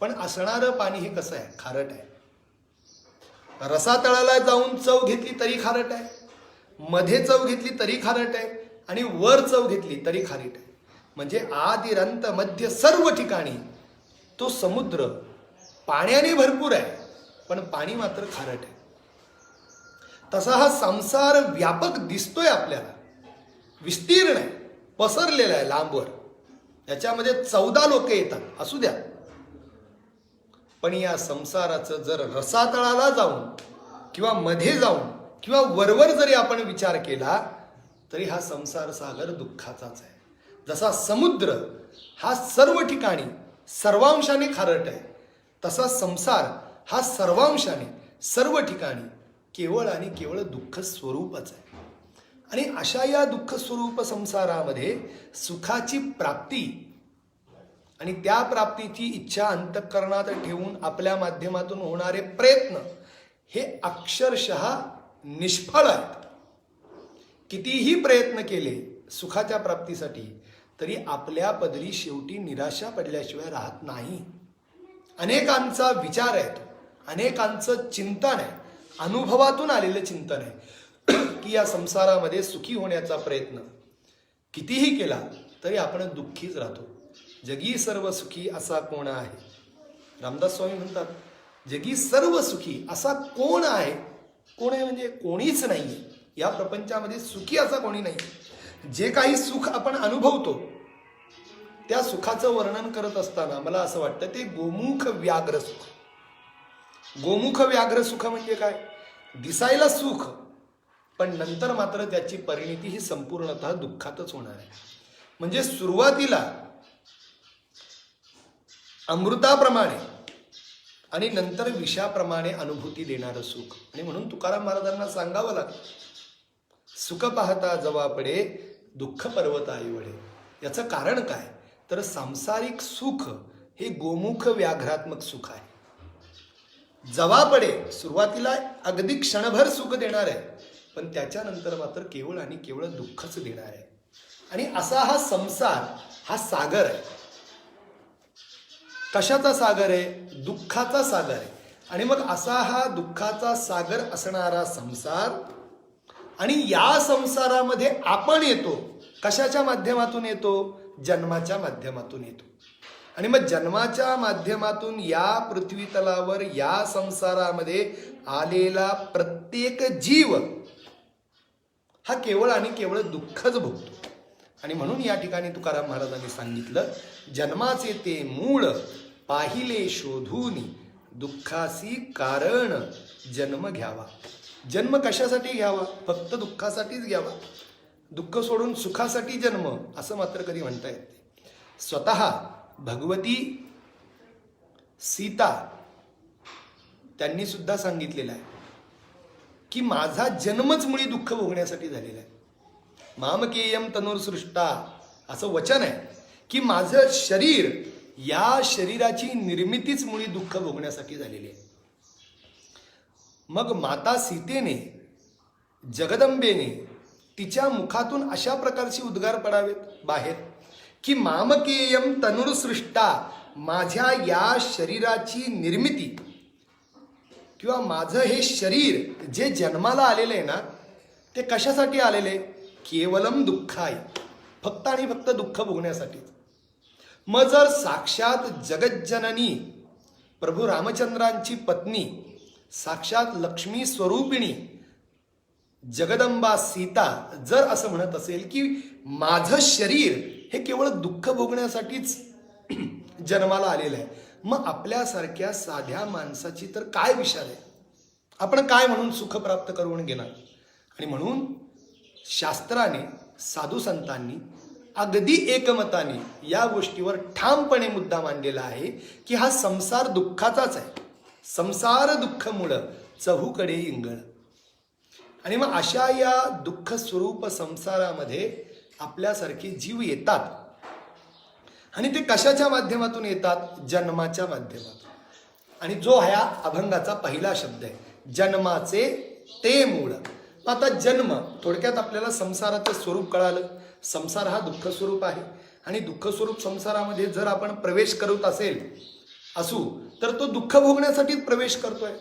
पण असणारं पाणी हे कसं आहे? खारट आहे. रसातळाला जाऊन चव घेतली तरी खारट आहे, मध्ये चव घेतली तरी खारट आहे, आणि वर चव घेतली तरी खारीट आहे. म्हणजे आदिरंत मध्य सर्व ठिकाणी तो समुद्र पाण्याने भरपूर आहे, पण पाणी मात्र खारट आहे. तसा हा संसार व्यापक दिसतोय आपल्याला, विस्तीर्ण आहे, पसरलेला आहे लांबवर. याच्यामध्ये 14 लोक येतात, असू द्या. पण या संसाराचं जर रसातळाला जाऊन किंवा मध्ये जाऊन किंवा वरवर जरी आपण विचार केला तरी हा संसार सागर दुःखाचाच आहे. जसा समुद्र हा सर्व ठिकाणी सर्वांशाने खारट आहे, तसा संसार हा सर्वांशाने सर्व ठिकाणी केवळ आणि केवळ दुःख स्वरूपच आहे. आणि अशा या दुःख स्वरूप संसारामध्ये सुखाची प्राप्ती आणि त्या प्राप्तीची इच्छा अंतःकरणात ठेवून आपल्या माध्यमातून होणारे प्रयत्न हे अक्षरशः निष्फळ आहेत. कितीही प्रयत्न केले सुखाच्या प्राप्तीसाठी तरी आपल्या पदरी शेवटी निराशा पडल्याशिवाय राहत नाही. अनेकांचा विचार आहे, अनेकांचं चिंतन आहे, अनुभवातून आलेलं चिंतन आहे की या संसारामध्ये सुखी होण्याचा प्रयत्न कितीही केला तरी आपण दुःखीच राहतो. जगी सर्व सुखी असा कोण आहे? रामदास स्वामी म्हणतात जगी सर्व सुखी असा कोण आहे? कोण आहे म्हणजे कोणीच नाही. या प्रपंचामध्ये सुखी असा कोणी नाही. जे काही सुख आपण अनुभवतो त्या सुखाचं वर्णन करत असताना मला असं वाटतं ते गोमुख व्याघ्र सुख. गोमुख व्याघ्र सुख म्हणजे काय? दिसायला सुख, पण नंतर मात्र त्याची परिणिती ही संपूर्णतः दुःखातच होणार आहे. म्हणजे सुरुवातीला अमृताप्रमाणे आणि नंतर विषाप्रमाणे अनुभूती देणारं सुख. आणि म्हणून तुकाराम महाराजांना सांगावं लागतं सुख पाहता जवा पडे दुःख पर्वत आईवडे. याचं कारण काय? तर सांसारिक सुख हे गोमुख व्याघ्रात्मक सुख आहे. जवा पडे सुरुवातीला अगदी क्षणभर सुख देणार आहे, पण त्याच्यानंतर मात्र केवळ आणि केवळ दुःखच देणार आहे. आणि असा हा संसार हा सागर आहे. कशाचा सागर आहे? दुःखाचा सागर आहे. आणि मग असा हा दुःखाचा सागर असणारा संसार, आणि या संसारामध्ये आपण येतो. कशाच्या माध्यमातून येतो? जन्माच्या माध्यमातून येतो. आणि मग जन्माच्या माध्यमातून या पृथ्वी तलावर या संसारामध्ये आलेला प्रत्येक जीव हा केवळ आणि केवळ दुःखच भोगतो. आणि म्हणून या ठिकाणी तुकाराम महाराजांनी सांगितलं जन्माचे ते मूळ पाहिले शोधून दुःखासी कारण जन्म घ्यावा. जन्म कशासाठी घ्यावा? फक्त दुःखासाठीच घ्यावा. दुःख सोडून सुखासाठी जन्म असं मात्र कधी म्हणता येत नाही. स्वतः भगवती सीता त्यांनी सुद्धा सांगितलेलं आहे की माझा जन्मच मुळी दुःख भोगण्यासाठी झालेला आहे. मामकेयम तनुर्सृष्टा असं वचन आहे की माझं शरीर, या शरीराची निर्मितीच मुळी दुःख भोगण्यासाठी झालेली आहे. मग माता सीतेने, जगदंबेने तिच्या मुखातून अशा प्रकारचे उद्गार पडावेत बाहेर की मामकेयम तनुर्सृष्टा, माझ्या या शरीराची निर्मिती किंवा माझं हे शरीर जे जन्माला आलेलं आहे ना, ते कशासाठी आलेलं आहे? केवलम दुःखाय, फक्त आणि फक्त दुःख भोगण्यासाठी. मग जर साक्षात जगज्जननी प्रभू रामचंद्रांची पत्नी, साक्षात लक्ष्मी स्वरूपिणी जगदंबा सीता जर असं म्हणत असेल की माझं शरीर हे केवळ दुःख भोगण्यासाठीच जन्माला आलेलं आहे, मग आपल्यासारख्या साध्या माणसाची तर काय विचार आहे? आपण काय म्हणून सुख प्राप्त करून घेणार? आणि म्हणून शास्त्राने, साधू संतांनी अगदी एकमताने या गोष्टीवर ठामपणे मुद्दा मांडलेला आहे की हा संसार दुःखाचाच आहे. संसार दुःख मूळ चहूकडे इंगळ. आणि मग अशा या दुःख स्वरूप संसारामध्ये आपल्यासारखे जीव येतात. आणि ते कशाच्या माध्यमातून येतात? जन्माच्या माध्यमातून. आणि जो ह्या अभंगाचा पहिला शब्द आहे, जन्माचे ते मूळ. आता जन्म, थोडक्यात आपल्याला संसाराचं स्वरूप कळालं. संसार हा दुःख स्वरूप आहे आणि दुःख स्वरूप संसारामध्ये जर आपण प्रवेश करत असू तर तो दुःख भोगण्यासाठी प्रवेश करतोय,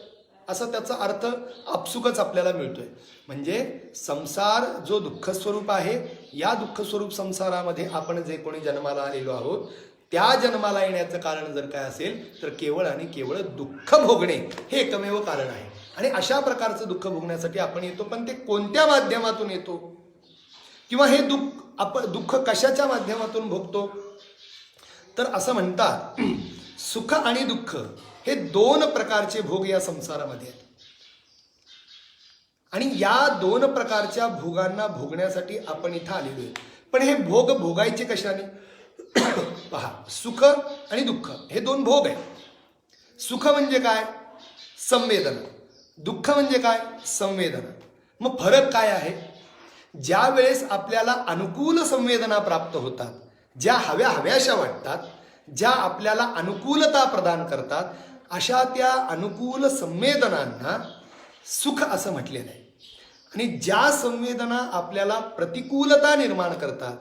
असा त्याचा अर्थ आपसुकच आपल्याला मिळतोय. म्हणजे संसार जो दुःख स्वरूप आहे, या दुःख स्वरूप संसारामध्ये आपण जे कोणी जन्माला आलेलो आहोत, त्या जन्माला येण्याचं कारण जर काय असेल तर केवळ आणि केवळ दुःख भोगणे हे एकमेव कारण आहे. आणि अशा प्रकारचं दुःख भोगण्यासाठी आपण येतो. पण ते कोणत्या माध्यमातून येतो किंवा हे दुःख कशाच्या माध्यमातून भोगतो? तर असं म्हणतात, सुख आणि दुःख हे दोन प्रकारचे भोग या संसारामध्ये आहेत. आणि या दोन प्रकारच्या भोगांना भोगण्यासाठी आपण इथं आलेलो आहे. पण हे भोग भोगायचे कशाने? पहा, सुख आणि दुःख हे दोन भोग आहेत. सुख म्हणजे काय? संवेदना. दुःख म्हणजे काय? संवेदना. मग फरक काय आहे? ज्या वेळेस आपल्याला अनुकूल संवेदना प्राप्त होतात, ज्या हव्याशा वाटतात, ज्या आपल्याला अनुकूलता प्रदान करतात, अशा त्या अनुकूल संवेदनांना सुख असं म्हटलेलं आहे. आणि ज्या संवेदना आपल्याला प्रतिकूलता निर्माण करतात,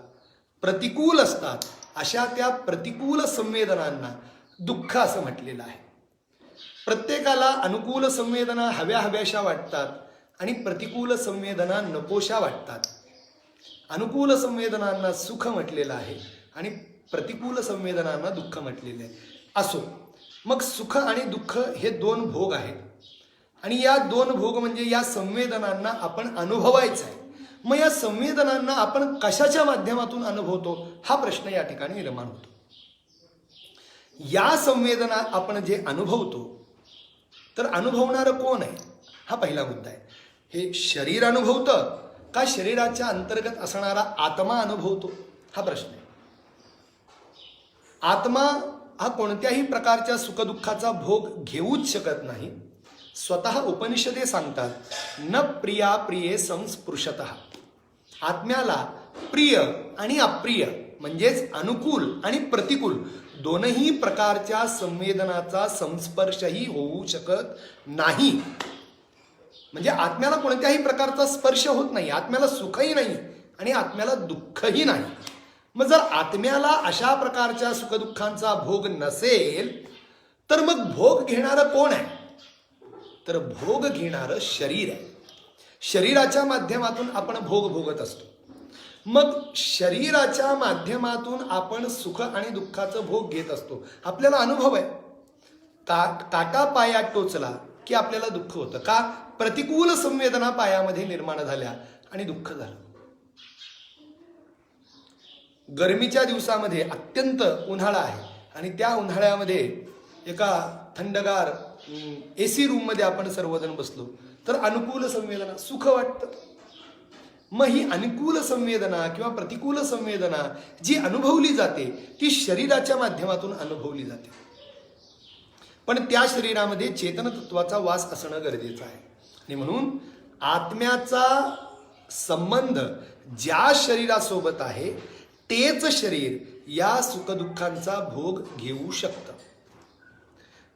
प्रतिकूल असतात, अशा त्या प्रतिकूल संवेदनांना दुःख असं म्हटलेलं आहे. प्रत्येकाला अनुकूल संवेदना हव्याशा वाटतात आणि प्रतिकूल संवेदना नकोशा वाटतात. अनुकूल संवेदनांना सुख म्हटलेलं आहे आणि प्रतिकूल संवेदनांना दुःख म्हटलेलं आहे. असो, मग सुख आणि दुःख हे दोन भोग आहेत. आणि या दोन भोग म्हणजे या संवेदनांना आपण अनुभवायचं आहे. मग या संवेदनांना आपण कशाच्या माध्यमातून अनुभवतो हा प्रश्न या ठिकाणी निर्माण होतो. या संवेदना आपण जे अनुभवतो, तर अनुभवणारं कोण आहे हा पहिला मुद्दा आहे. हे शरीर अनुभवतं का शरीराच्या अंतर्गत असणारा आत्मा अनुभवतो हा प्रश्न आहे. आत्मा हा कोणत्याही प्रकारच्या सुखदुःखाचा भोग घेऊच शकत नाही. स्वतः उपनिषदे सांगतात, न प्रिया प्रिये संस्पृशतः. आत्म्याला प्रिय आणि अप्रिय म्हणजेच अनुकूल आणि प्रतिकूल दोनही प्रकारच्या संवेदनाचा संस्पर्शही होऊ शकत नाही. म्हणजे आत्म्याला कोणत्याही प्रकारचा स्पर्श होत नाही, आत्म्याला सुखही नाही आणि आत्म्याला दुःखही नाही. मग जर आत्म्याला अशा प्रकारच्या सुखदुःखांचा भोग नसेल तर मग भोग घेणारं कोण आहे? तर भोग घेणारं शरीर आहे. शरीराच्या माध्यमातून आपण भोग भोगत असतो. मग शरीराच्या माध्यमातून आपण सुख आणि दुःखाचं भोग घेत असतो. आपल्याला अनुभव आहे, काटा पायात टोचला की आपल्याला दुःख होतं. का? प्रतिकूल संवेदना पायामध्ये निर्माण झाल्या आणि दुःख झालं. गरमीच्या दिवसामध्ये अत्यंत उन्हाळा आहे आणि त्या उन्हाळ्यामध्ये एका थंडगार AC रूममध्ये आपण सर्वजण बसलो तर अनुकूल संवेदना, सुख वाटतं. मग ही अनुकूल संवेदना किंवा प्रतिकूल संवेदना जी अनुभवली जाते ती शरीराच्या माध्यमातून अनुभवली जाते. पण त्या शरीरामध्ये चेतन तत्वाचा वास असणं गरजेचं आहे. आणि म्हणून आत्म्याचा संबंध ज्या शरीरासोबत आहे तेच शरीर या सुखदुःखांचा भोग घेऊ शकतं.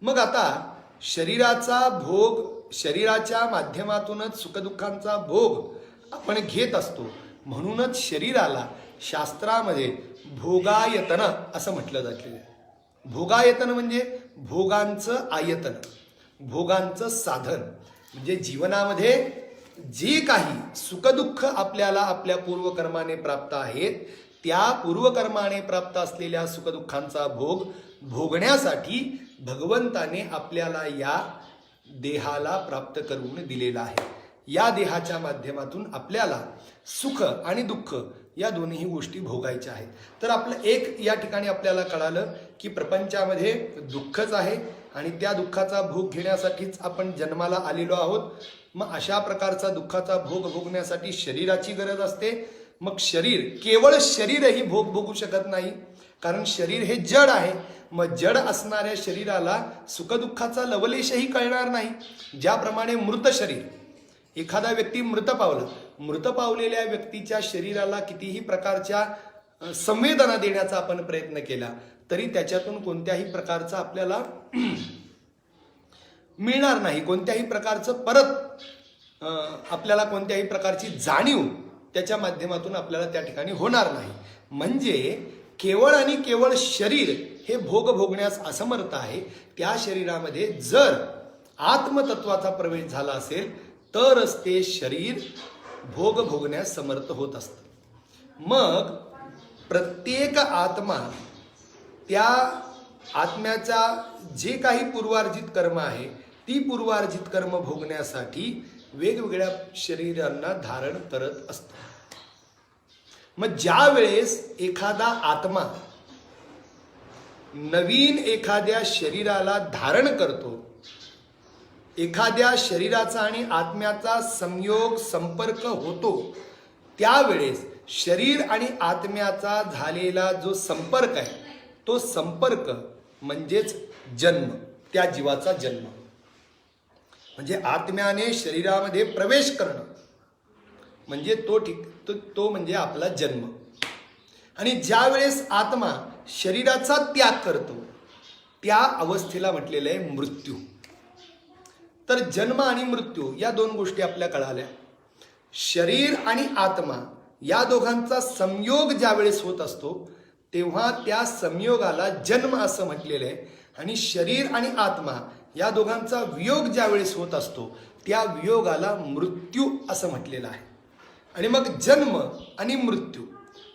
मग आता शरीराचा भोग, शरीराच्या माध्यमातूनच सुखदुःखांचा भोग आपण घेत असतो. म्हणूनच शरीराला शास्त्रामध्ये भोगायतन असं म्हटलं जातं. भोगायतन म्हणजे भोगांचं आयतन. भोगांचं साधन. म्हणजे जीवनामध्ये जे काही सुखदुःख आपल्याला आपल्या पूर्वकर्माने प्राप्त आहेत, त्या पूर्वकर्माने प्राप्त असलेल्या सुखदुःखांचा भोग भोगण्यासाठी भगवंताने आपल्याला या देहाला प्राप्त करून दिलेला आहे. या देहाच्या माध्यमातून आपल्याला सुख आणि दुःख या दोन्ही गोष्टी भोगायच्या आहेत. तर आपलं एक या ठिकाणी आपल्याला कळालं की प्रपंचामध्ये दुःखच आहे आणि त्या दुःखाचा भोग घेण्यासाठीच आपण जन्माला आलेलो आहोत. मग अशा प्रकारचा दुःखाचा भोग भोगण्यासाठी शरीराची गरज असते. मग शरीर, केवळ शरीरही भोग भोगू शकत नाही, कारण शरीर हे जड आहे. मग जड असणाऱ्या शरीराला सुखदुःखाचा लवलेशही कळणार नाही. ज्याप्रमाणे मृत शरीर, एखादा व्यक्ती मृत पावलेल्या व्यक्तीच्या शरीराला कितीही प्रकारच्या संवेदना देण्याचा आपण प्रयत्न केला तरी त्याच्यातून कोणत्याही प्रकारचा आपल्याला मिळणार नाही. कोणत्याही प्रकारचं परत आपल्याला कोणत्याही प्रकारची जाणीव त्याच्या माध्यमातून आपल्याला त्या ठिकाणी होणार नाही. म्हणजे केवळ आणि केवळ शरीर हे भोग भोगण्यास असमर्थ आहे. त्या शरीरामध्ये जर आत्मतत्वाचा प्रवेश झाला असेल तरच ते शरीर भोग भोगण्यास समर्थ होत असतं. मग प्रत्येक आत्मा त्या आत्म्याचा जे काही पूर्वार्जित कर्म आहे ती पूर्वार्जित कर्म भोगण्यासाठी वेगवेगळ्या शरीरांना धारण करत असतो. मग ज्या वेळेस एखादा आत्मा नवीन एखाद्या शरीराला धारण करतो, एखाद्या शरीराचा आणि आत्म्याचा संयोग संपर्क होतो, त्यावेळेस शरीर आणि आत्म्याचा झालेला जो संपर्क आहे तो संपर्क म्हणजेच जन्म, त्या जीवाचा जन्म. म्हणजे आत्म्याने शरीरामध्ये प्रवेश करणं म्हणजे तो म्हणजे आपला जन्म. आणि ज्या वेळेस आत्मा शरीराचा त्याग करतो त्या अवस्थेला म्हटलेलं आहे मृत्यू. तर जन्म आणि मृत्यू या दोन गोष्टी आपल्या कळाल्या. शरीर आणि आत्मा या दोघांचा संयोग ज्या वेळेस होत असतो तेव्हा त्या संयोगाला जन्म असं म्हटलेलं आहे. आणि शरीर आणि आत्मा या दोघांचा वियोग ज्या वेळेस होत असतो त्या वियोगाला मृत्यू असं म्हटलेलं आहे. आणि मग जन्म आणि मृत्यू,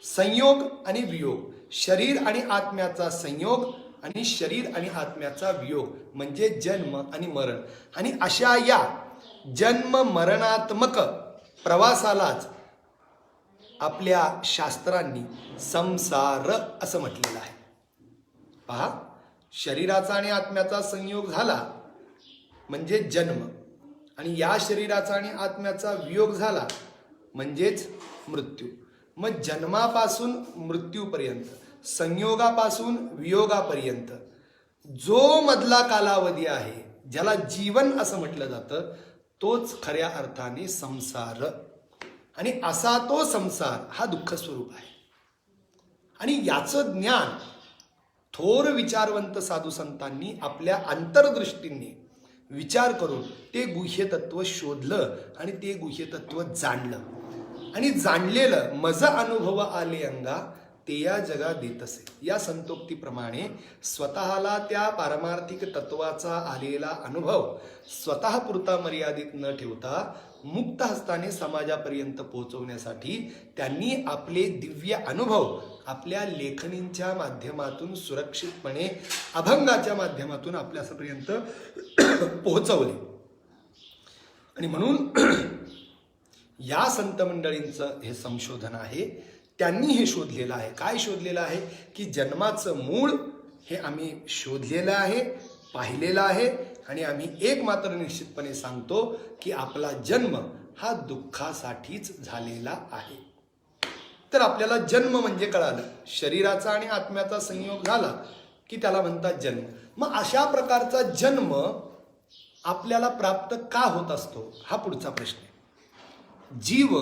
संयोग आणि वियोग, शरीर आणि आत्म्याचा संयोग आणि शरीर आणि आत्म्याचा वियोग म्हणजे जन्म आणि मरण. आणि अशा या जन्म मरणात्मक प्रवासालाच आपल्या शास्त्रांनी संसार असं म्हटलेलं आहे. पहा, शरीराचा आणि आत्म्याचा संयोग झाला म्हणजे जन्म, आणि या शरीराचा आणि आत्म्याचा वियोग झाला म्हणजेच मृत्यू. मग जन्मापासून मृत्यूपर्यंत, संयोगापासून वियोगापर्यंत जो मधला कालावधी आहे ज्याला जीवन असं म्हटलं जातं तोच खऱ्या अर्थाने संसार. आणि असा तो संसार हा दुःख स्वरूप आहे. आणि याचं ज्ञान थोर विचारवंत साधू संतांनी आपल्या अंतर्दृष्टीने विचार करून ते गुह्यतत्व शोधलं आणि ते गुह्यतत्व जाणलं. आणि जाणलेलं मज अनुभव आले अंगा ते या जगा देत असे. या संतोक्तीप्रमाणे स्वतःला त्या पारमार्थिक तत्वाचा आलेला अनुभव स्वतः पुरता मर्यादित न ठेवता मुक्त हस्ताने समाजापर्यंत पोहोचवण्यासाठी त्यांनी आपले दिव्य अनुभव आपल्या लेखणींच्या माध्यमातून सुरक्षितपणे अभंगाच्या माध्यमातून आपल्यापर्यंत पोहोचवले. आणि म्हणून या संत मंडळींचं हे संशोधन आहे. त्यांनी हे शोधलेलं आहे. काय शोधलेलं आहे की जन्माचं मूळ हे आम्ही शोधलेलं आहे, पाहिलेलं आहे. आणि आम्ही एक मात्र निश्चितपणे सांगतो की आपला जन्म हा दुःखासाठीच झालेला आहे. तर आपल्याला जन्म म्हणजे कळालं, शरीराचा आणि आत्म्याचा संयोग झाला की त्याला म्हणतात जन्म. मग अशा प्रकारचा जन्म आपल्याला प्राप्त का होत असतो हा पुढचा प्रश्न आहे. जीव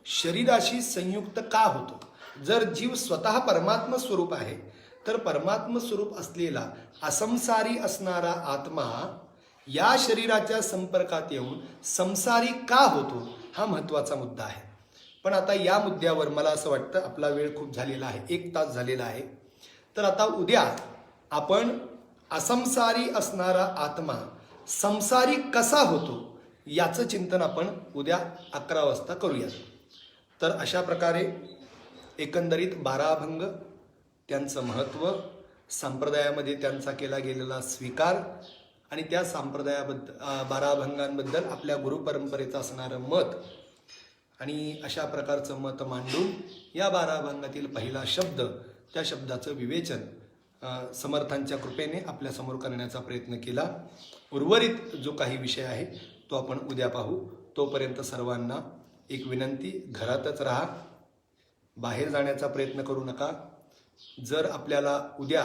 शरीराशी संयुक्त का होतो? जर जीव स्वतः परमात्म स्वरूप आहे तर परमात्म स्वरूप असलेला असंसारी असणारा आत्मा या शरीराच्या संपर्कात येऊन संसारी का होतो हा महत्वाचा मुद्दा आहे. पण आता या मुद्द्यावर मला असं वाटतं आपला वेळ खूप झालेला आहे, 1 तास झालेला आहे. तर आता उद्या आपण असंसारी असणारा आत्मा संसारी कसा होतो याचं चिंतन आपण उद्या 11 वाजता करूया. तर अशा प्रकारे एकंदरीत 12 अभंग, त्यांचं महत्त्व, संप्रदायामध्ये त्यांचा केला गेलेला स्वीकार आणि त्या संप्रदायाबद्दल 12 अभंगांबद्दल आपल्या गुरुपरंपरेचं असणारं मत आणि अशा प्रकारचं मत मांडून या 12 अभंगातील पहिला शब्द, त्या शब्दाचं विवेचन समर्थांच्या कृपेने आपल्यासमोर करण्याचा प्रयत्न केला. उर्वरित जो काही विषय आहे तो आपण उद्या पाहू. तोपर्यंत सर्वांना एक विनंती, घरातच राहा, बाहेर जाण्याचा प्रयत्न करू नका. जर आपल्याला उद्या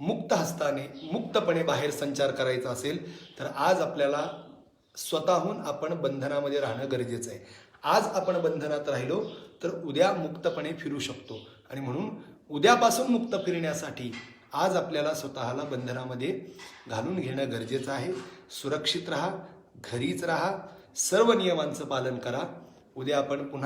मुक्त हस्ताने मुक्तपणे बाहेर संचार करायचा असेल तर आज आपल्याला स्वतःहून आपण बंधनामध्ये राहणं गरजेचं आहे. आज आपण बंधनात राहिलो तर उद्या मुक्तपणे फिरू शकतो आणि म्हणून उद्यापासून मुक्त फिरण्यासाठी आज आपल्याला स्वतःला बंधनामध्ये घालून घेणं गरजेचं आहे. सुरक्षित राहा, घरीच राहा, सर्व नियमांचं पालन करा. उद्या आपण पुन्हा